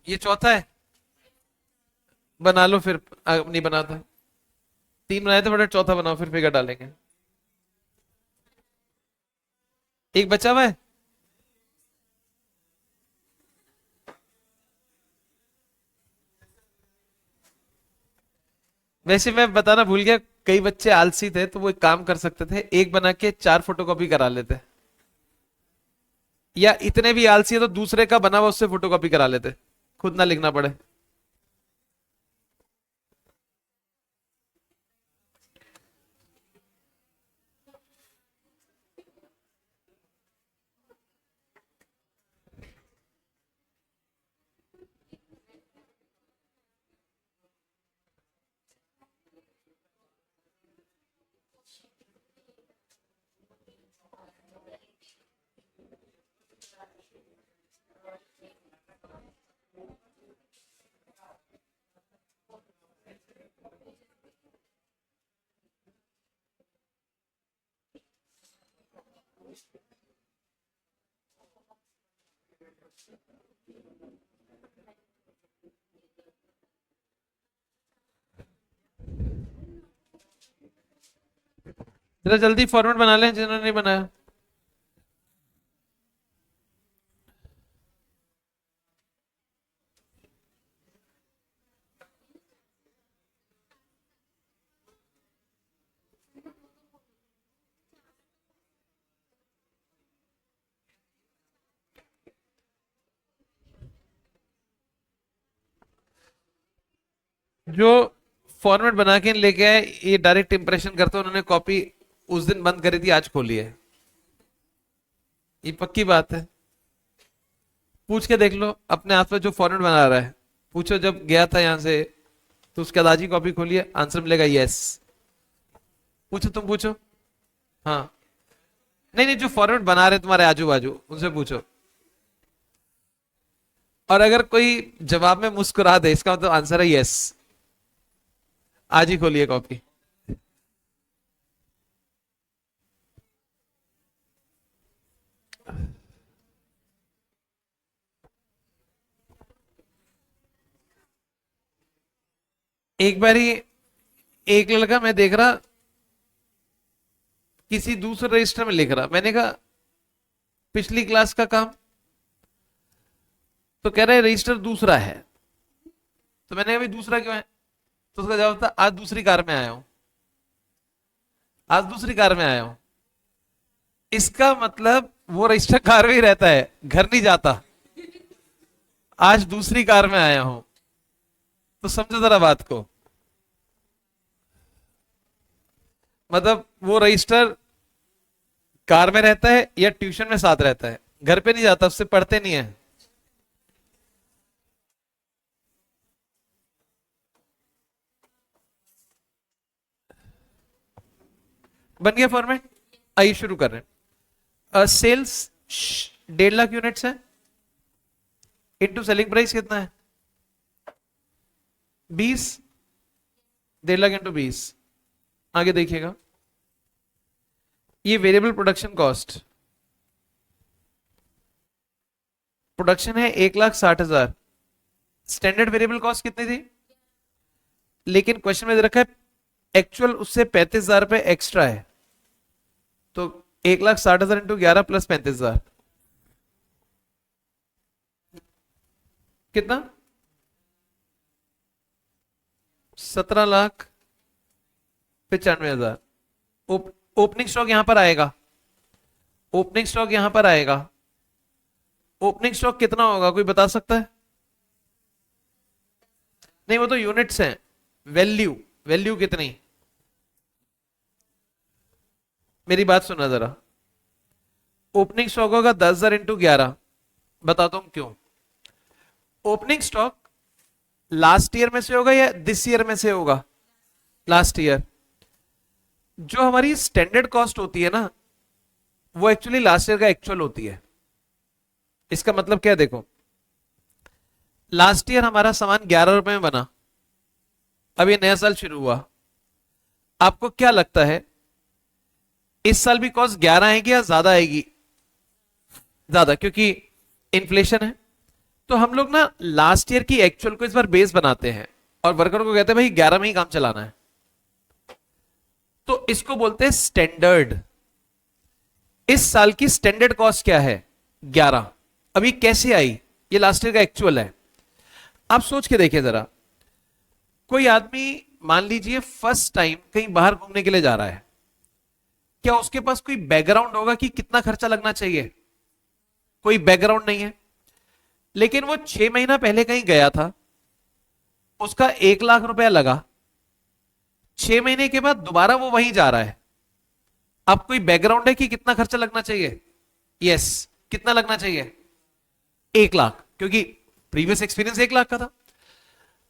ये चौथा है, बना लो फिर। नहीं बनाता, 3 बनाए थे, बड़ा चौथा बनाओ फिर फिगर डालेंगे। एक बचा हुआ है। वैसे मैं बताना भूल गया, कई बच्चे आलसी थे तो वो एक काम कर सकते थे, एक बना के 4 फोटोकॉपी करा लेते, या इतने भी आलसी है तो दूसरे का बना हुआ उससे फोटोकॉपी करा लेते, खुद ना लिखना पड़े। जरा जल्दी फॉर्मेट बना लें जिन्होंने नहीं बनाया। जो फॉर्मेट बना के लेके आए ये डायरेक्ट इंप्रेशन करते, उन्होंने कॉपी उस दिन बंद करी थी, आज खोली है, ये पक्की बात है। पूछ के देख लो अपने आसपास जो फॉर्मेट बना रहा है, पूछो जब गया था यहां से तो उसके बाद आज ही कॉपी खोली है, आंसर मिलेगा यस। पूछो, तुम पूछो। हाँ, नहीं नहीं, जो फॉर्मेट बना रहे तुम्हारे आजू बाजू उनसे पूछो, और अगर कोई जवाब में मुस्कुरा दे इसका मतलब आंसर है यस, आज ही खोलिए कॉपी। एक बारी एक लड़का मैं देख रहा किसी दूसरे रजिस्टर में लिख रहा, मैंने कहा पिछली क्लास का काम, तो कह रहा है रजिस्टर दूसरा है। तो मैंने कहा भाई दूसरा क्यों है? तो उसका जवाब था आज दूसरी कार में आया हूं, आज दूसरी कार में आया हूं। इसका मतलब वो रजिस्टर कार में ही रहता है, घर नहीं जाता। आज दूसरी कार में आया हूं, तो समझो जरा बात को। मतलब वो रजिस्टर कार में रहता है या ट्यूशन में साथ रहता है, घर पे नहीं जाता, उससे पढ़ते नहीं है। बन गया फॉर्मेट। आइए शुरू कर रहे हैं। सेल्स 1.5 लाख यूनिट्स है, इनटू सेलिंग प्राइस कितना है 20, 1.5 लाख इंटू 20। आगे देखिएगा, ये वेरिएबल प्रोडक्शन कॉस्ट, प्रोडक्शन है 1,60,000। स्टैंडर्ड वेरिएबल कॉस्ट कितनी थी, लेकिन क्वेश्चन में दे रखा है एक्चुअल उससे 35,000 रुपए एक्स्ट्रा है, तो 1,60,000 इंटू 11 प्लस 35,000 कितना, 17,95,000। ओपनिंग स्टॉक यहां पर आएगा, ओपनिंग स्टॉक यहां पर आएगा। ओपनिंग स्टॉक कितना होगा, कोई बता सकता है? नहीं, वो तो यूनिट्स हैं। वैल्यू, वैल्यू कितनी, मेरी बात सुना जरा। ओपनिंग स्टॉक होगा 10,000 इंटू 11। बताता हूं क्यों। ओपनिंग स्टॉक लास्ट ईयर में से होगा या दिस ईयर में से होगा, लास्ट ईयर। जो हमारी स्टैंडर्ड कॉस्ट होती है ना, वो एक्चुअली लास्ट ईयर का एक्चुअल होती है। इसका मतलब क्या है, देखो लास्ट ईयर हमारा सामान 11 रुपए में बना, अब ये नया साल शुरू हुआ, आपको क्या लगता है इस साल भी कॉस्ट 11 आएगी या ज्यादा आएगी? ज्यादा, क्योंकि इन्फ्लेशन है। तो हम लोग ना लास्ट ईयर की एक्चुअल को इस बार बेस बनाते हैं और वर्कर को कहते हैं भाई 11 में ही काम चलाना है, तो इसको बोलते हैं स्टैंडर्ड। इस साल की स्टैंडर्ड कॉस्ट क्या है, 11। अभी कैसे आई, ये लास्ट ईयर का एक्चुअल है। आप सोच के देखिए जरा, कोई आदमी मान लीजिए फर्स्ट टाइम कहीं बाहर घूमने के लिए जा रहा है, क्या उसके पास कोई बैकग्राउंड होगा कि कितना खर्चा लगना चाहिए? कोई बैकग्राउंड नहीं है। लेकिन वो 6 महीना पहले कहीं गया था, उसका 1 लाख रुपया लगा, 6 महीने के बाद दोबारा वो वहीं जा रहा है। अब कोई बैकग्राउंड है कि कितना खर्चा लगना चाहिए? यस, कितना लगना चाहिए, 1 लाख, क्योंकि प्रीवियस एक्सपीरियंस 1 लाख का था।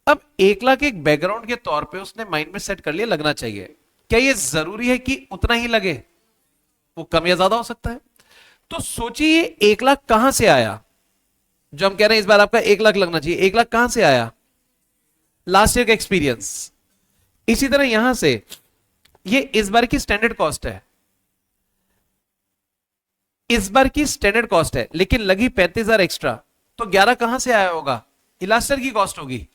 अब 1 लाख एक बैकग्राउंड के तौर पे उसने माइंड में सेट कर लिया लगना चाहिए। क्या ये जरूरी है कि उतना ही लगे? वो कम या ज्यादा हो सकता है। तो सोचिए 1 लाख कहां से आया, जो हम कह रहे हैं इस बार आपका 1 लाख लगना चाहिए, 1 लाख कहां से आया? लास्ट ईयर का एक्सपीरियंस। इसी तरह यहां से ये इस बार की स्टैंडर्ड कॉस्ट है, इस बार की स्टैंडर्ड कॉस्ट है, लेकिन लगी 35,000 एक्स्ट्रा, तो 11 कहां से आया होगा? ये लास्ट ईयर की कॉस्ट होगी।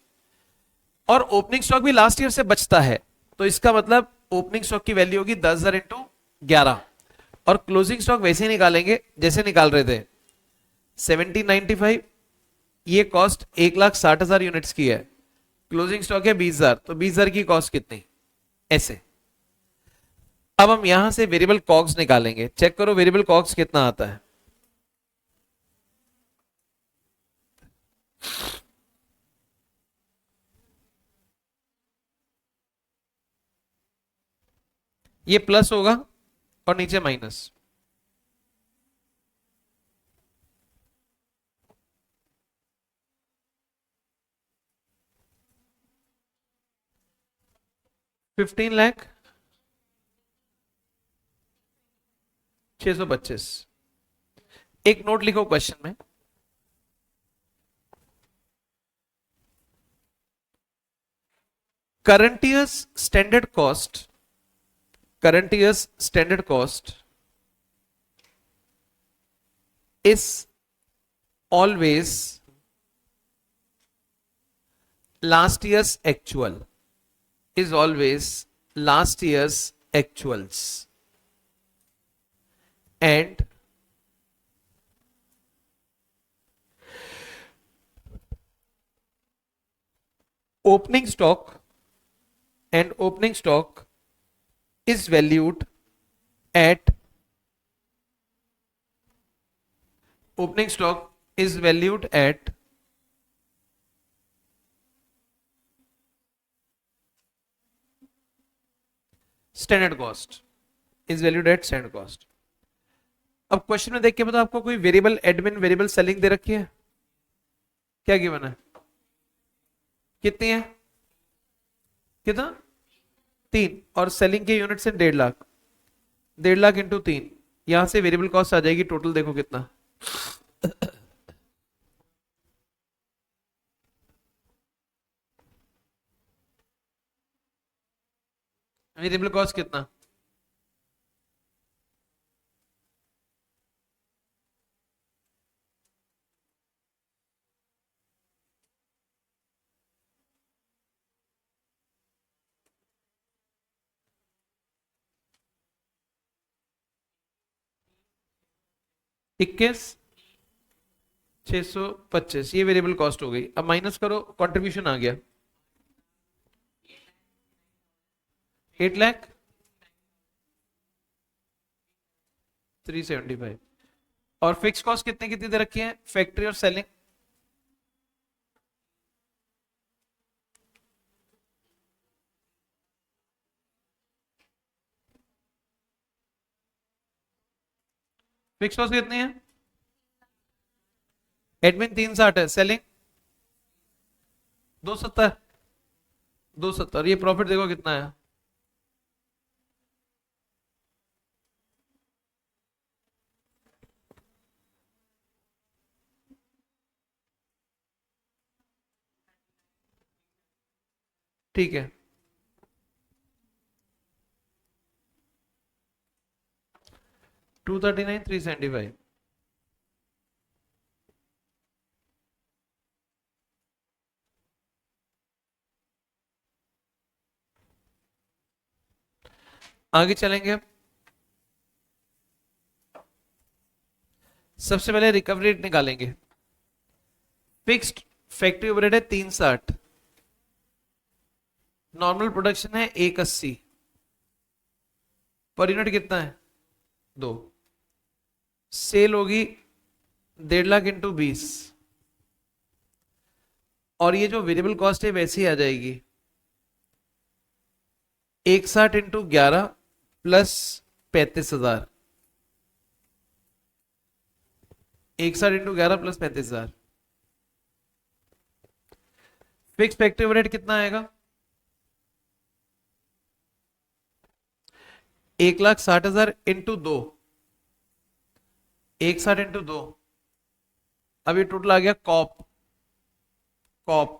और ओपनिंग स्टॉक भी लास्ट ईयर से बचता है, तो इसका मतलब ओपनिंग स्टॉक की वैल्यू होगी 10,000 इंटू 11, और क्लोजिंग स्टॉक वैसे ही निकालेंगे जैसे निकाल रहे थे, 1795। ये कॉस्ट 1,60,000 यूनिट्स की है, क्लोजिंग स्टॉक है 20,000, तो 20,000 की कॉस्ट कितनी, ऐसे। अब हम यहां से वेरिएबल कॉग्स निकालेंगे, चेक करो वेरिएबल कॉग्स कितना आता है। ये प्लस होगा और नीचे माइनस। ₹15,25,625। एक नोट लिखो क्वेश्चन में, current years standard cost, current year's standard cost is always last year's actual, is always last year's actuals, and opening stock, and opening stock is valued at opening stock is valued at standard cost, is valued at standard cost. अब क्वेश्चन में देख के बताओ, आपको कोई variable admin variable selling they रखी है, क्या गिवन है, कितनी है, कितना, 3, और सेलिंग के यूनिट्स है 1.5 लाख, 1.5 लाख इंटू 3, यहां से वेरिएबल कॉस्ट आ जाएगी टोटल, देखो कितना, वेरिएबल कॉस्ट कितना, इक्कीस 625, ये वेरिएबल कॉस्ट हो गई। अब माइनस करो, कंट्रीब्यूशन आ गया 8,03,75, और फिक्स कॉस्ट कितने कितनी दे रखी है, फैक्ट्री और सेलिंग, फिक्स कॉस्ट कितनी है, एडमिन 360 है, सेलिंग 270, 270, ये प्रॉफिट देखो कितना है, ठीक है, 239,375। आगे चलेंगे, सबसे पहले रिकवरी रेट निकालेंगे। फिक्स्ड फैक्ट्री ओवरहेड है 360, नॉर्मल प्रोडक्शन है 180, पर यूनिट कितना है 2, सेल होगी 1.5 लाख इंटू 20, और ये जो वेरिएबल कॉस्ट है वैसे ही आ जाएगी 160 into 11 plus 35,000, 160 into 11 plus 35,000। Fix factory overhead कितना आएगा, 1,60,000 इंटू 2, 160 इंटू 2, अब ये टोटल आ गया कॉप, कॉप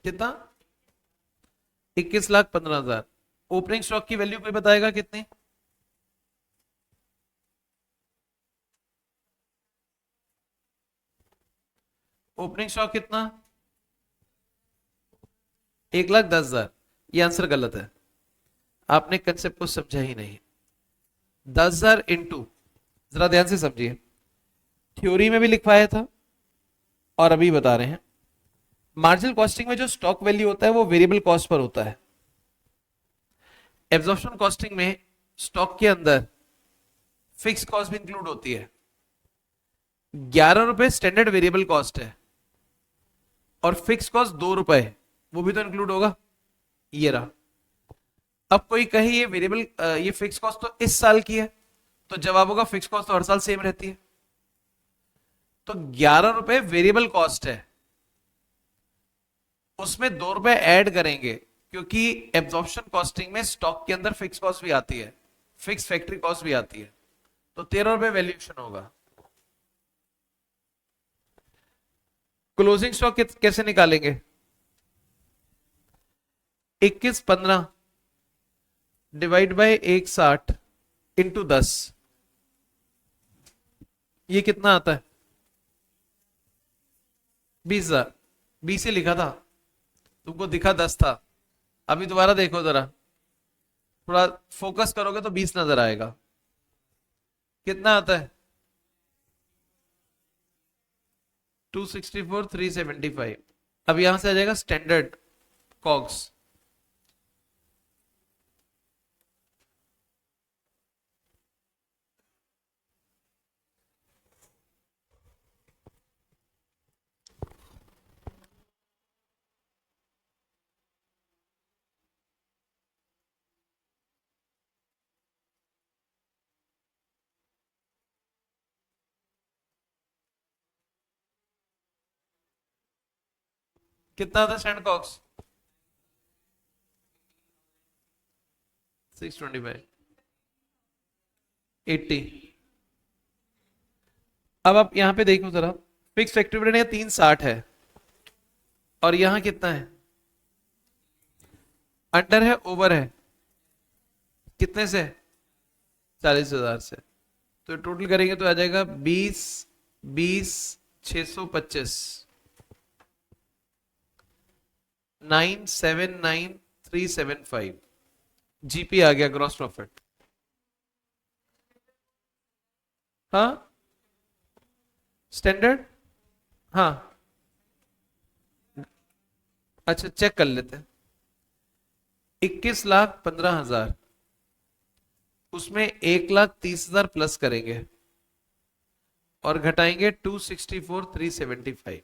कितना, 21,15,000। ओपनिंग स्टॉक की वैल्यू कोई बताएगा कितनी, ओपनिंग स्टॉक कितना, 1,10,000। ये आंसर गलत है, आपने कंसेप्ट को समझा ही नहीं। 10,000 इंटू, जरा ध्यान से समझिए, थ्योरी में भी लिखवाया था और अभी बता रहे हैं, मार्जिनल कॉस्टिंग में जो स्टॉक वैल्यू होता है वो वेरिएबल कॉस्ट पर होता है, एब्जॉर्प्शन कॉस्टिंग में स्टॉक के अंदर फिक्स कॉस्ट भी इंक्लूड होती है। 11 रुपए स्टैंडर्ड वेरिएबल कॉस्ट है और फिक्स कॉस्ट 2 रुपए, वो भी तो इंक्लूड होगा, ये रहा। अब कोई कहे ये वेरिएबल ये फिक्स कॉस्ट तो इस साल की है, तो जवाब होगा फिक्स कॉस्ट तो हर साल सेम रहती है, तो 11 रुपए वेरिएबल कॉस्ट है, उसमें 2 रुपए ऐड करेंगे, क्योंकि एब्जॉर्प्शन कॉस्टिंग में स्टॉक के अंदर फिक्स कॉस्ट भी आती है, फिक्स फैक्ट्री कॉस्ट भी आती है, तो 13 रुपए वैल्यूएशन होगा। क्लोजिंग स्टॉक कैसे निकालेंगे, 21,15 डिवाइड बाय 160 इंटू 10, ये कितना आता है, 20,000। 20 से लिखा था, तुमको दिखा 10 था, अभी दोबारा देखो जरा, थोड़ा फोकस करोगे तो 20 नजर आएगा, कितना आता है, 264,375। अब यहां से आ जाएगा स्टैंडर्ड कॉग्स, कितना था स्टैंडर्ड कॉस्ट? 625, 80। अब आप यहां पे देखो जरा, फिक्स फैक्ट्री रेट 360 है और यहां कितना है? अंडर है ओवर है? कितने से? 40,000 से। तो टोटल करेंगे तो आ जाएगा 20, 20, 625, 979375। जीपी आ गया, ग्रॉस प्रॉफिट। हाँ स्टैंडर्ड। हाँ अच्छा चेक कर लेते हैं। 21,15,000, उसमें 1,30,000 प्लस करेंगे और घटाएंगे 264,375।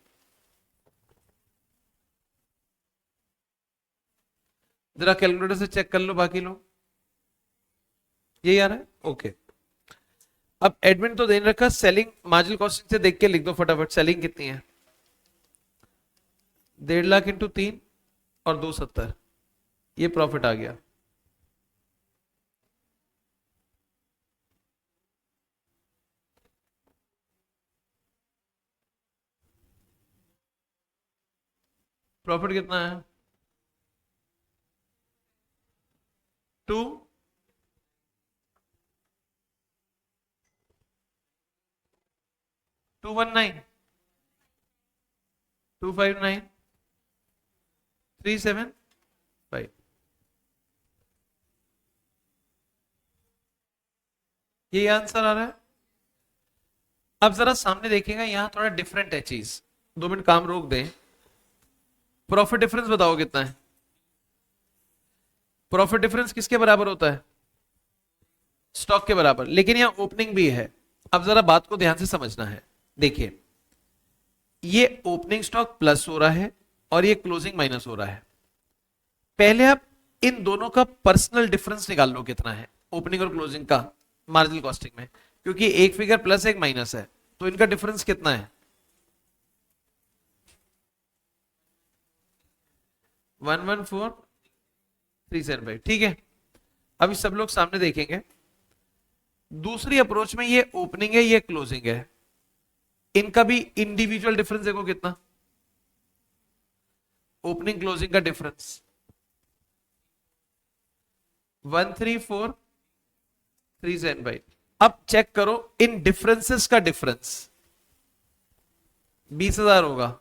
जरा कैलकुलेटर से चेक कर लो बाकी लोग। यही आ रहा है, ओके। अब एडमिन तो दे रखा, सेलिंग मार्जिनल कॉस्टिंग से देख के लिख दो फटाफट, सेलिंग कितनी है? 1.5 लाख इंटू 3 और 270, ये प्रॉफिट आ गया। प्रॉफिट कितना है? 2, 219, 259, 375। ये आंसर आ रहा है। अब जरा सामने देखेगा, यहां थोड़ा डिफरेंट है चीज। 2 मिनट काम रोक दें। प्रॉफिट डिफरेंस बताओ कितना है? प्रॉफिट डिफरेंस किसके बराबर होता है? स्टॉक के बराबर, लेकिन यहां ओपनिंग भी है। अब जरा बात को ध्यान से समझना है। देखिए, ये ओपनिंग स्टॉक प्लस हो रहा है और ये क्लोजिंग माइनस हो रहा है। पहले आप इन दोनों का पर्सनल डिफरेंस निकाल लो कितना है, ओपनिंग और क्लोजिंग का मार्जिनल कॉस्टिंग में। क्योंकि एक फिगर प्लस एक माइनस है, तो इनका डिफरेंस कितना है? 114,375, ठीक है। अभी सब लोग सामने देखेंगे, दूसरी अप्रोच में ये ओपनिंग है ये क्लोजिंग है, इनका भी इंडिविजुअल डिफरेंस देखो कितना, ओपनिंग क्लोजिंग का डिफरेंस 134,375। अब चेक करो इन डिफरेंसेस का डिफरेंस 20,000 होगा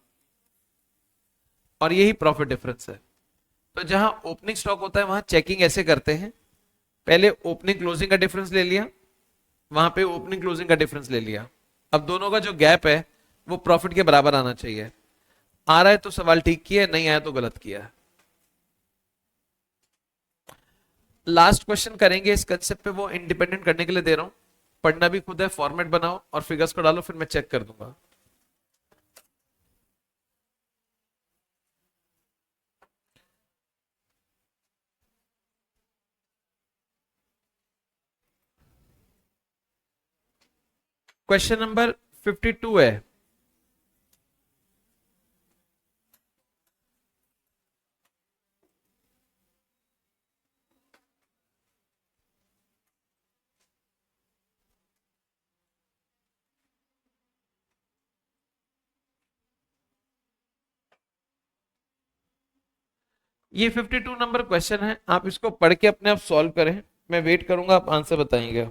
और यही प्रॉफिट डिफरेंस है। तो जहां ओपनिंग स्टॉक होता है वहां चेकिंग ऐसे करते हैं, पहले ओपनिंग क्लोजिंग का डिफरेंस ले लिया, वहां पे ओपनिंग क्लोजिंग का डिफरेंस ले लिया। अब दोनों का जो गैप है वो प्रॉफिट के बराबर आना चाहिए। आ रहा है तो सवाल ठीक किया, नहीं आया तो गलत किया। लास्ट क्वेश्चन करेंगे इस कंसेप्ट पे, वो इंडिपेंडेंट करने के लिए दे रहा हूं। पढ़ना भी खुद है, फॉर्मेट बनाओ और फिगर्स को डालो, फिर मैं चेक कर दूंगा। क्वेश्चन नंबर 52 है। ये 52 नंबर क्वेश्चन है, आप इसको पढ़ के अपने आप सॉल्व करें, मैं वेट करूंगा, आप आंसर बताएंगे।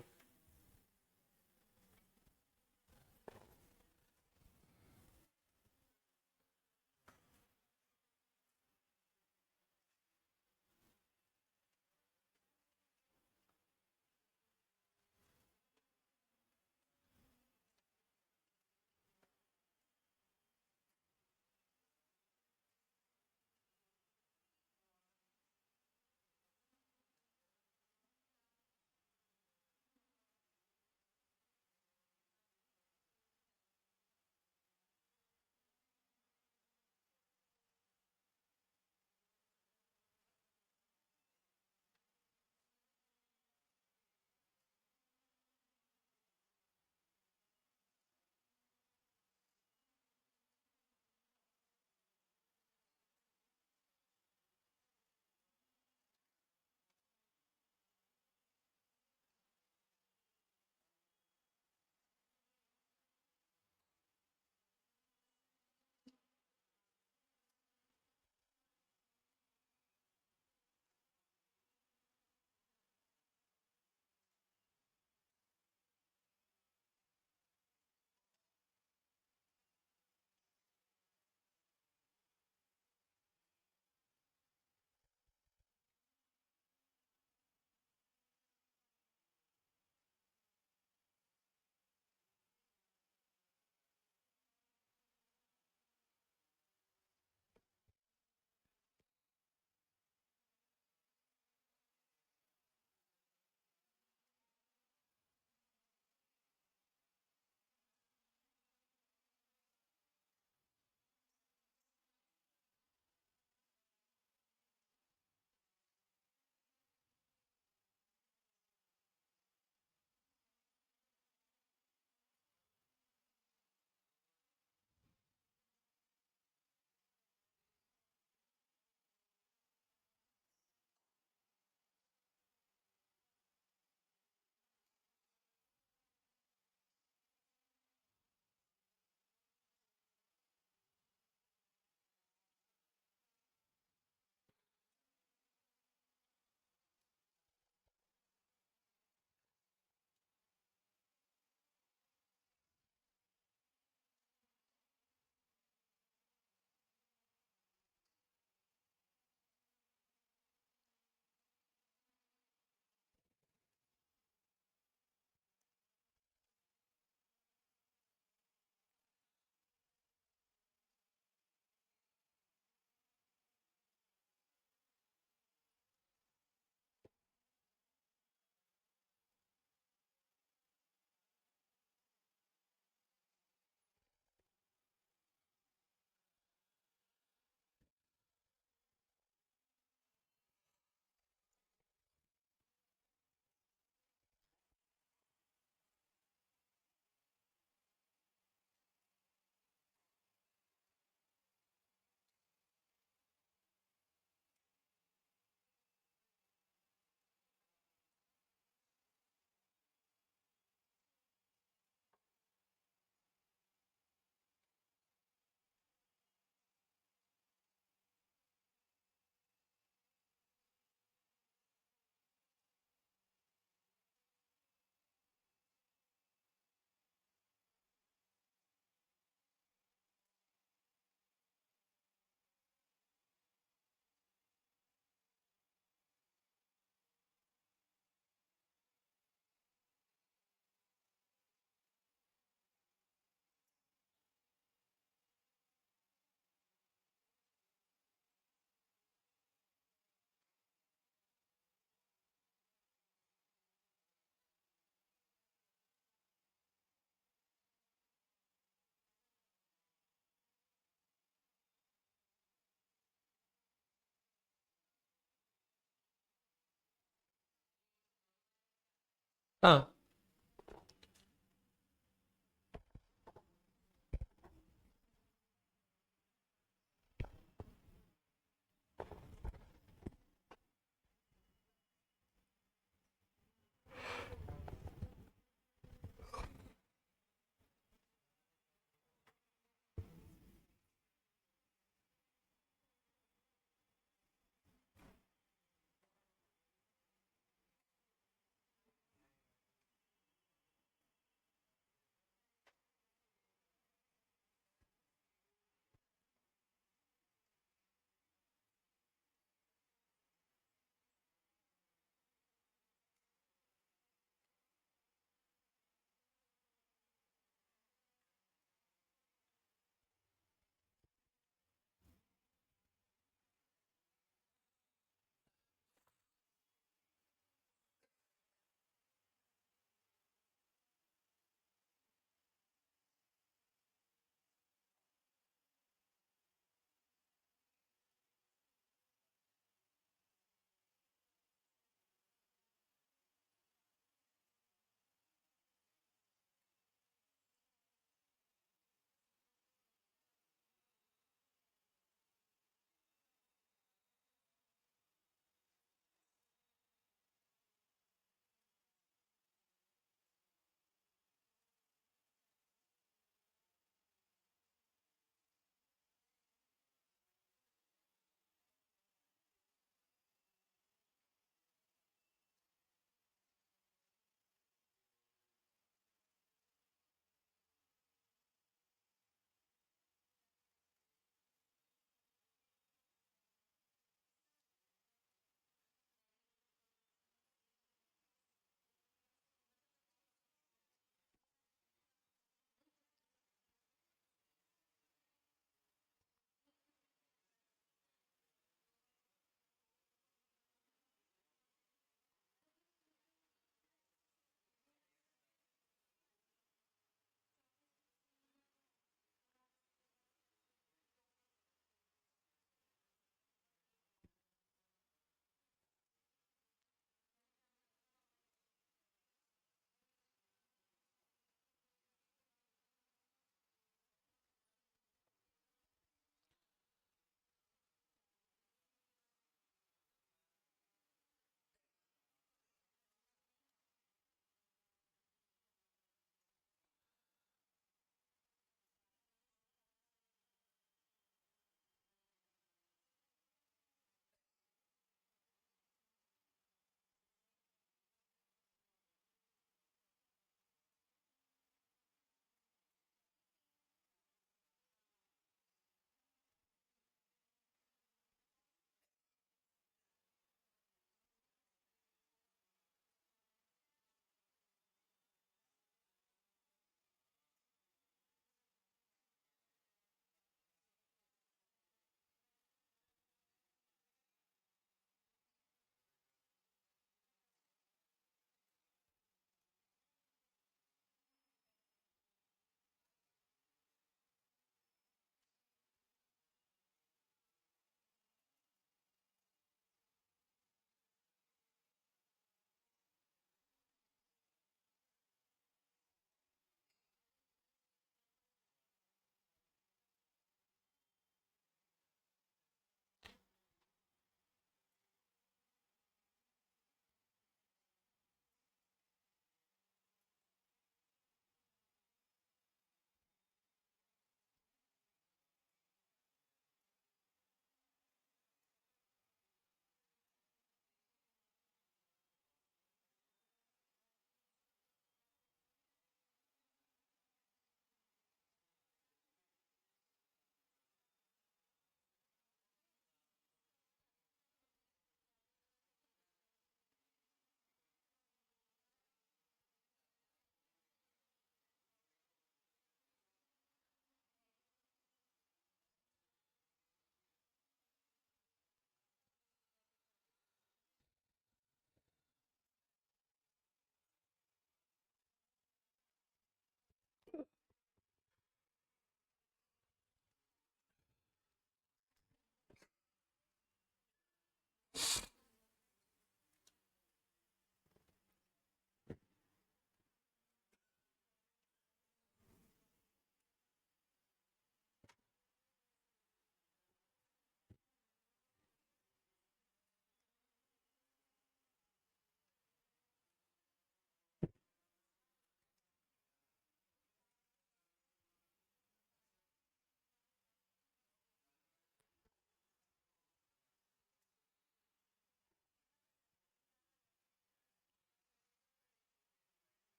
हाँ,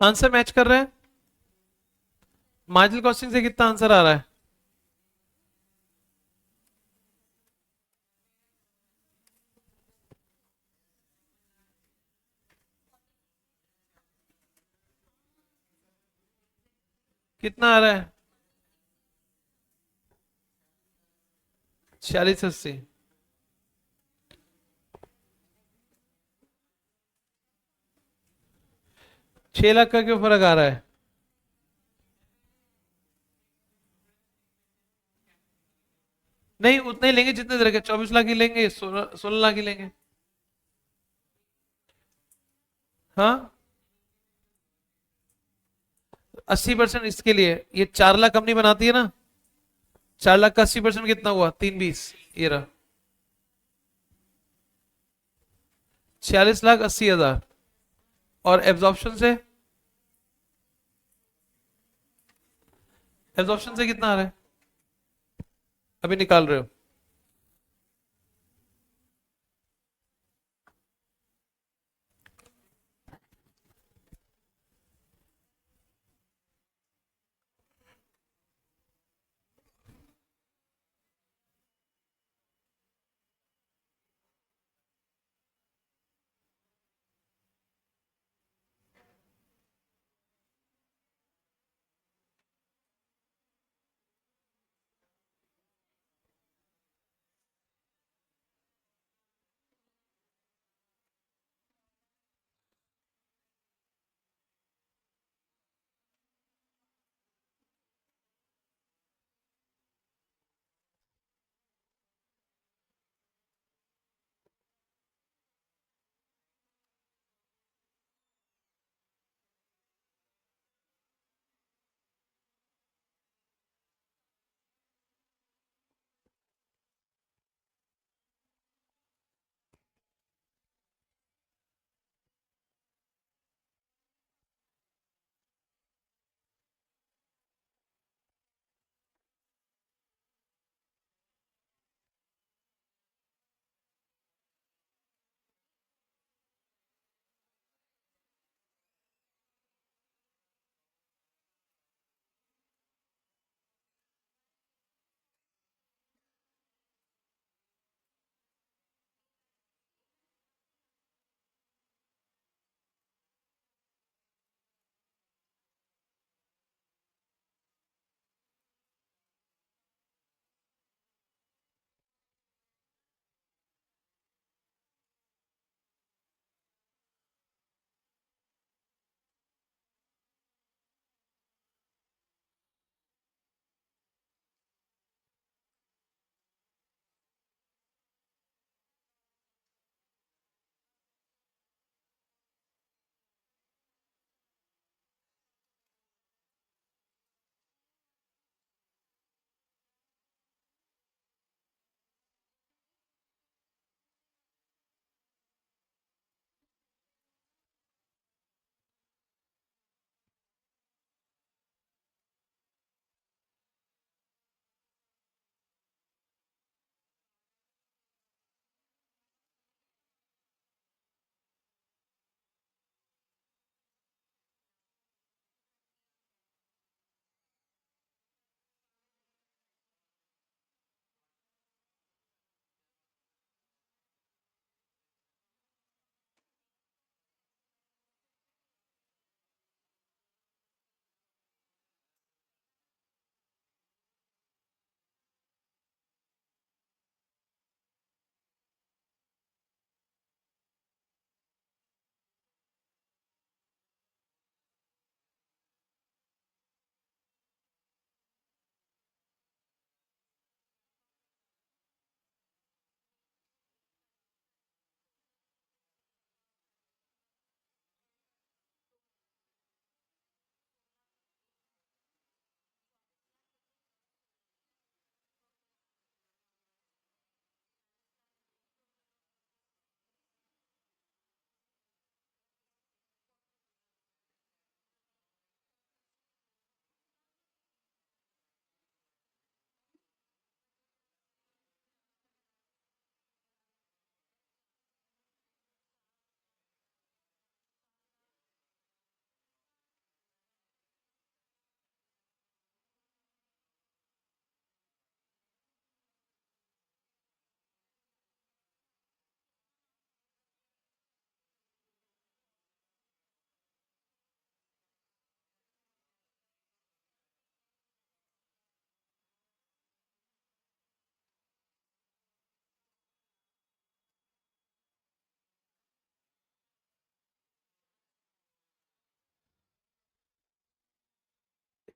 आंसर मैच कर रहे हैं? मार्जिनल कॉस्टिंग से कितना आंसर आ रहा है? कितना आ रहा है? 4680। 6 लाख का क्यों फर्क आ रहा है? नहीं उतने ही लेंगे जितने तरह के, 24 लाख ही लेंगे, 16 लाख ही लेंगे। हाँ, 80% इसके लिए, ये 4 लाख कंपनी बनाती है ना, 4 लाख का 80% कितना हुआ? 320। ये रहा 46,80,000। और एब्जॉर्प्शन से, एब्जॉर्प्शन से कितना आ रहा है अभी निकाल रहे हो?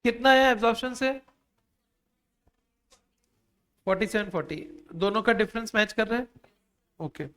कितना है एब्जॉर्प्शन से? 47-40, दोनों का डिफरेंस मैच कर रहे हैं। ओके।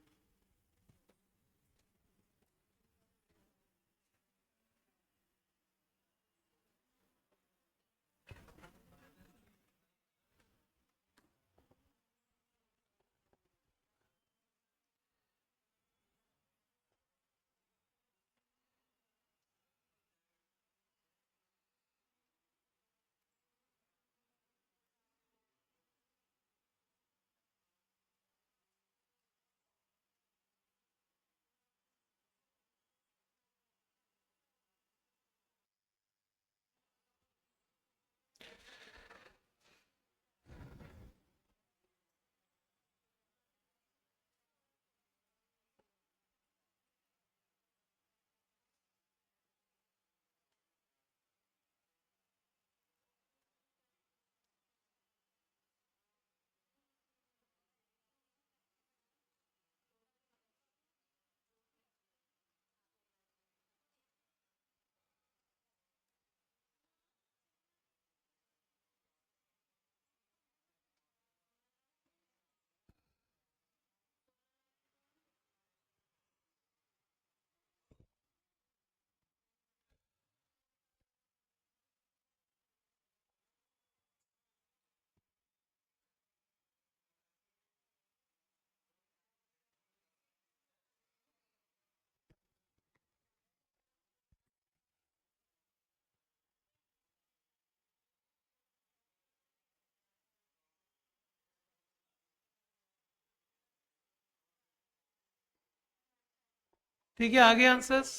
ठीक है, आगे आंसर्स,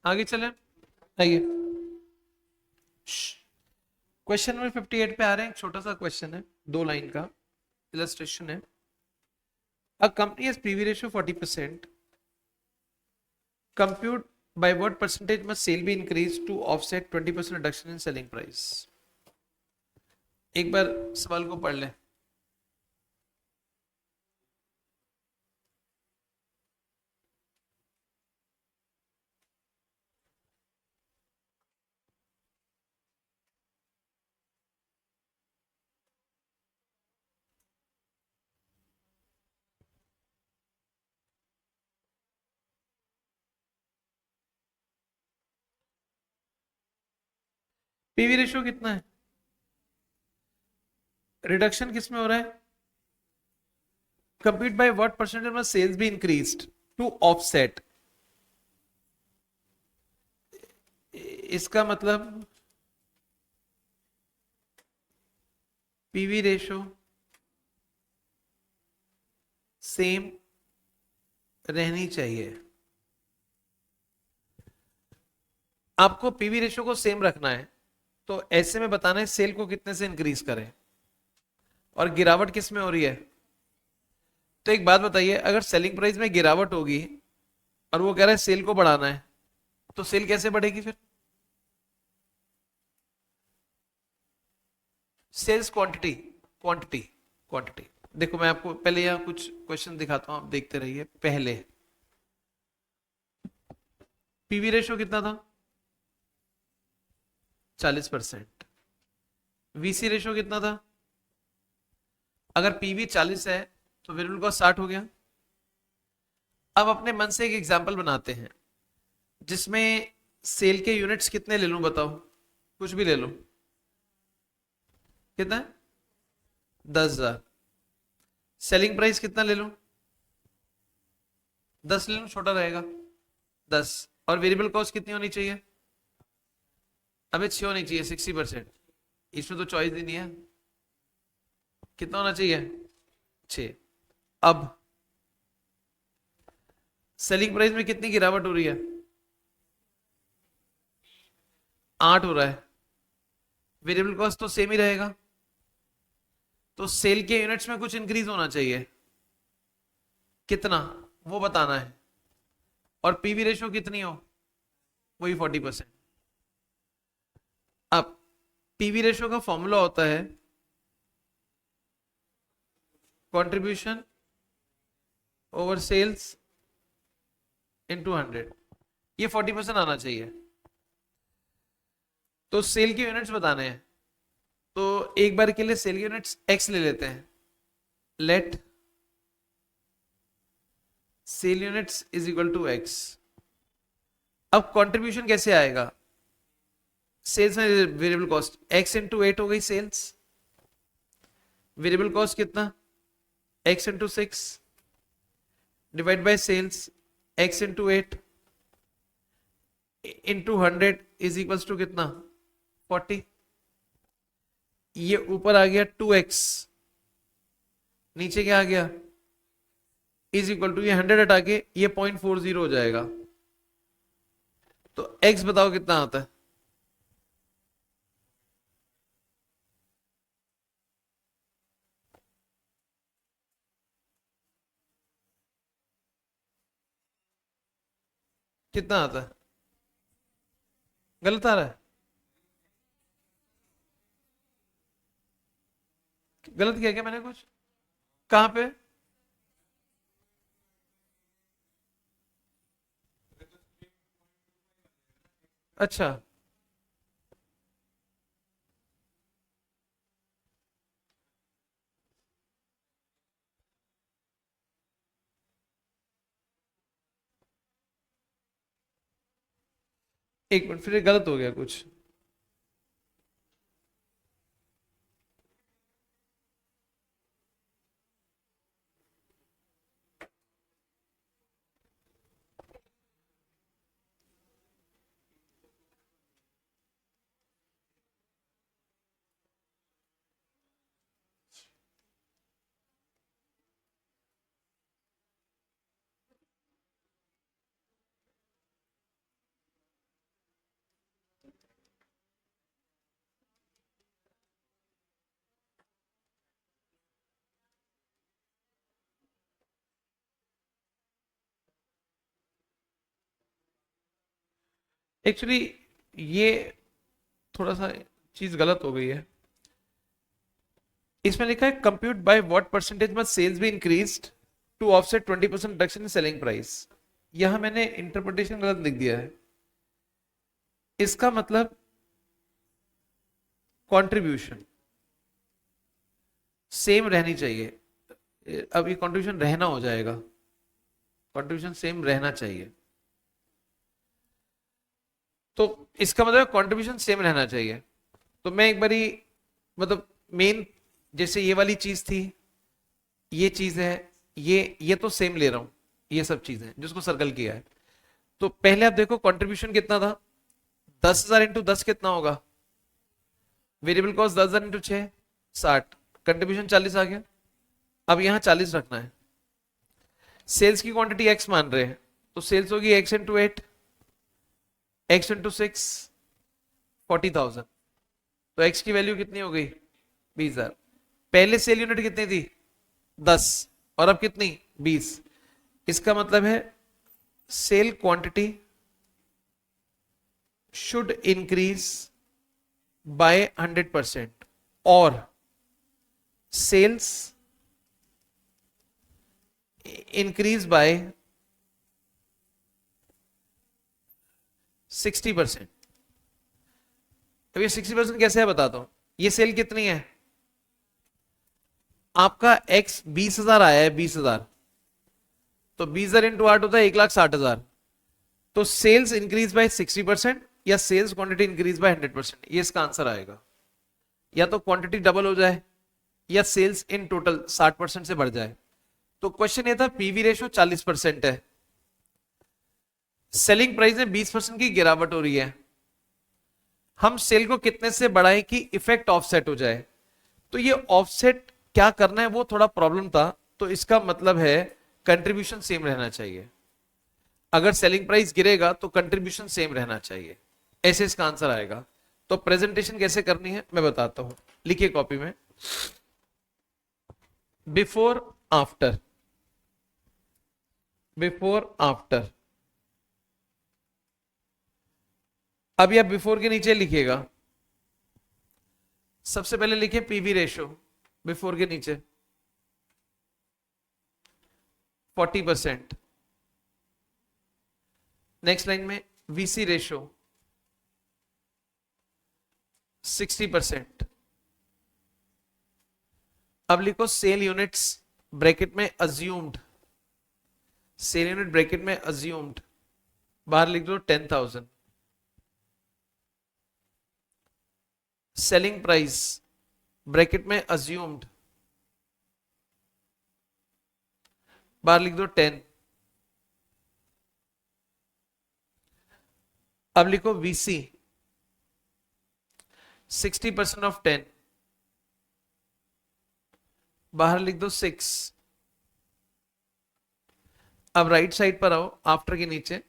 आगे चलें। आइए, क्वेश्चन नंबर 58 पे आ रहे हैं। छोटा सा क्वेश्चन है, 2 लाइन का इलस्ट्रेशन है। A company has PV ratio 40%, compute by what percentage must sale be increased to offset 20% reduction in selling price। एक बार सवाल को पढ़ लें। पीवी रेशियो कितना है? रिडक्शन किस में हो रहा है? Compute by what percentage must sales be increased to offset. इसका मतलब पीवी रेशियो सेम रहनी चाहिए। आपको पीवी रेशियो को सेम रखना है, तो ऐसे में बताना है सेल को कितने से इंक्रीज करें, और गिरावट किस में हो रही है। तो एक बात बताइए, अगर सेलिंग प्राइस में गिरावट होगी और वो कह रहा है सेल को बढ़ाना है, तो सेल कैसे बढ़ेगी फिर? Sales quantity, quantity, quantity. देखो मैं आपको पहले यहाँ कुछ क्वेश्चन दिखाता हूं, आप देखते रहिए। पहले पीवी रेशियो कितना था? 40%। वीसी रेशियो कितना था? अगर पीवी 40 है तो वेरिएबल कॉस्ट 60 हो गया। अब अपने मन से एक एग्जांपल बनाते हैं जिसमें सेल के यूनिट्स कितने ले लूं, बताओ, कुछ भी ले लो। कितना है? 10,000। सेलिंग प्राइस कितना ले लूं? 10 ले लूं, छोटा रहेगा 10। और वेरिएबल कॉस्ट कितनी होनी चाहिए? अबे 6 होनी चाहिए, 60%। इसमें तो चॉइस ही नहीं है। कितना होना चाहिए? 6। अब सेलिंग प्राइस में कितनी गिरावट हो रही है? 8 हो रहा है। वेरिएबल कॉस्ट तो सेम ही रहेगा, तो सेल के यूनिट्स में कुछ इंक्रीज होना चाहिए। कितना, वो बताना है। और पीवी रेशियो कितनी हो, वही 40%। अब पीवी रेशियो का फॉर्मूला होता है कंट्रीब्यूशन ओवर सेल्स इनटू 100। ये 40% आना चाहिए। तो सेल के यूनिट्स बताने हैं, तो एक बार के लिए सेल यूनिट्स एक्स ले लेते हैं। Let sale units is equal to x. अब कंट्रीब्यूशन कैसे आएगा? सेल्स में वेरिएबल कॉस्ट एक्स इंटू 8 हो गई सेल्स। वेरिएबल कॉस्ट कितना? X into 6 divide by sales x into 8 into 100 is equals to कितना? 40। ये ऊपर आ गया 2x, नीचे क्या आ गया? इज इक्वल टू, ये 100 हटा के ये 0.40 हो जाएगा। तो x बताओ कितना आता है? कितना आता है? गलत आ रहा है? गलत किया क्या मैंने कुछ? कहां पे? अच्छा, एक मिनट, फिर ये गलत हो गया कुछ। एक्चुअली ये थोड़ा सा चीज गलत हो गई है। इसमें लिखा है compute by what percentage must sales be increased to offset 20% reduction in selling price. यहां मैंने इंटरप्रिटेशन गलत लिख दिया है। इसका मतलब कंट्रीब्यूशन सेम रहनी चाहिए। अब ये कंट्रीब्यूशन रहना हो जाएगा, कंट्रीब्यूशन सेम रहना चाहिए। तो इसका मतलब कंट्रीब्यूशन सेम रहना चाहिए। तो मैं एक बारी, मतलब मेन, जैसे ये वाली चीज थी, ये चीज है, ये तो सेम ले रहा हूं, ये सब चीजें जिसको सर्कल किया है। तो पहले आप देखो कंट्रीब्यूशन कितना था? 10,000 इंटू 10 कितना होगा? वेरिएबल कॉस्ट 10,000 इंटू 6 60, कंट्रीब्यूशन 40 आ गया। अब यहां 40 रखना है। सेल्स की क्वांटिटी एक्स मान रहे हैं, तो सेल्स होगी एक्स इंटू 8, एक्स इंटू 6 40,000। तो एक्स की वैल्यू कितनी हो गई? 20,000। पहले सेल यूनिट कितनी थी? 10, और अब कितनी? 20। इसका मतलब है sale quantity should increase by 100% और सेल्स इंक्रीज बाय 60%। अब ये 60% कैसे है बताता हूं। ये सेल कितनी है? आपका एक्स 20,000 आया है, 20,000, तो 20,000 इंटू 8 होता है 1,60,000। तो सेल्स इंक्रीज बाय 60% या सेल्स क्वांटिटी इंक्रीज बाय 100%, ये इसका आंसर आएगा। या तो क्वांटिटी डबल हो जाए या सेल्स इन टोटल 60% से बढ़ जाए। तो क्वेश्चन ये था, पीवी रेशो 40% है, सेलिंग प्राइस में 20% की गिरावट हो रही है, हम सेल को कितने से बढ़ाएं कि इफेक्ट ऑफसेट हो जाए। तो ये ऑफसेट क्या करना है वो थोड़ा प्रॉब्लम था। तो इसका मतलब है कंट्रीब्यूशन सेम रहना चाहिए। अगर सेलिंग प्राइस गिरेगा तो कंट्रीब्यूशन सेम रहना चाहिए, ऐसे इसका आंसर आएगा। तो प्रेजेंटेशन कैसे करनी है मैं बताता हूं, लिखिए कॉपी में, बिफोर आफ्टर, बिफोर आफ्टर। अब आप बिफोर के नीचे लिखिएगा, सबसे पहले लिखिए पीवी रेशो बिफोर के नीचे 40%। नेक्स्ट लाइन में वीसी रेशो 60%। अब लिखो सेल यूनिट्स ब्रैकेट में अज्यूम्ड, सेल यूनिट ब्रैकेट में अज्यूम्ड, बाहर लिख दो 10,000। सेलिंग प्राइस ब्रैकेट में अज्यूम्ड, बाहर लिख दो 10। अब लिखो वीसी 60% ऑफ 10, बाहर लिख दो 6। अब राइट साइड पर आओ, आफ्टर के नीचे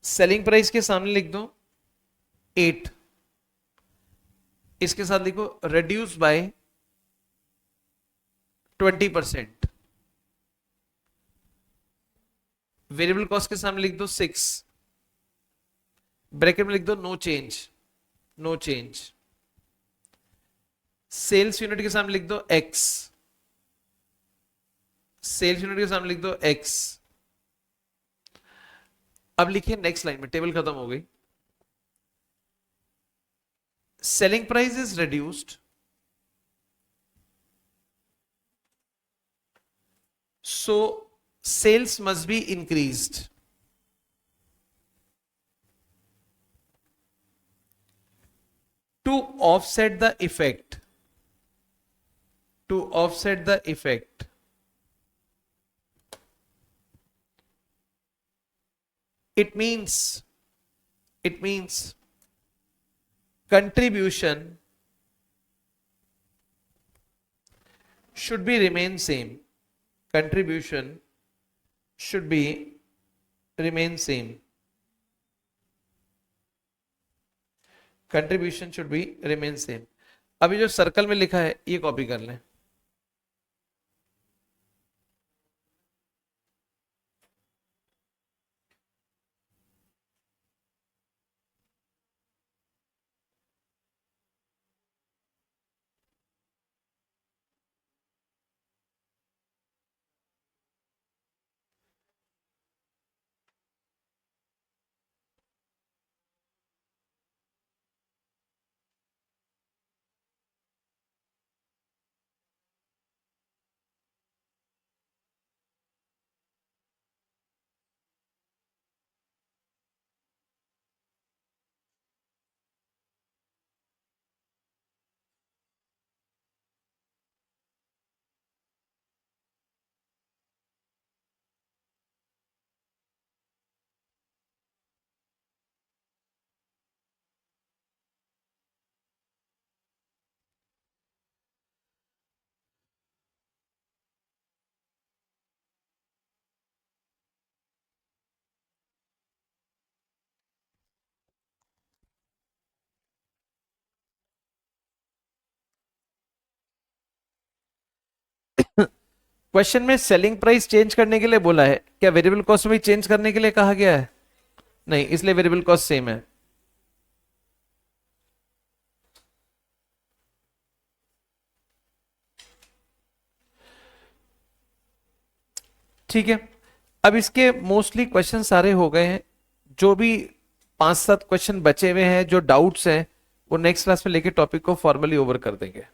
सेलिंग प्राइस के सामने लिख दो 8, इसके साथ लिखो रिड्यूस बाय 20%। वेरिएबल कॉस्ट के सामने लिख दो 6, ब्रैकेट में लिख दो no change, no change. Sales unit के सामने लिख दो x, सेल्स यूनिट के सामने लिख दो x। अब लिखिए नेक्स्ट लाइन में, टेबल खत्म हो गई। Selling price is reduced, so sales must be increased. To offset the effect, to offset the effect, it means contribution should be remain same, contribution should be remain same, contribution should be remain same. अभी जो सर्कल में लिखा है ये कॉपी कर लें। क्वेश्चन में सेलिंग प्राइस चेंज करने के लिए बोला है, क्या वेरिएबल कॉस्ट भी चेंज करने के लिए कहा गया है? नहीं, इसलिए वेरिएबल कॉस्ट सेम है। ठीक है, अब इसके मोस्टली क्वेश्चन सारे हो गए हैं। जो भी 5-7 क्वेश्चन बचे हुए हैं, जो डाउट्स हैं, वो नेक्स्ट क्लास में लेके टॉपिक को फॉर्मली ओवर कर देंगे।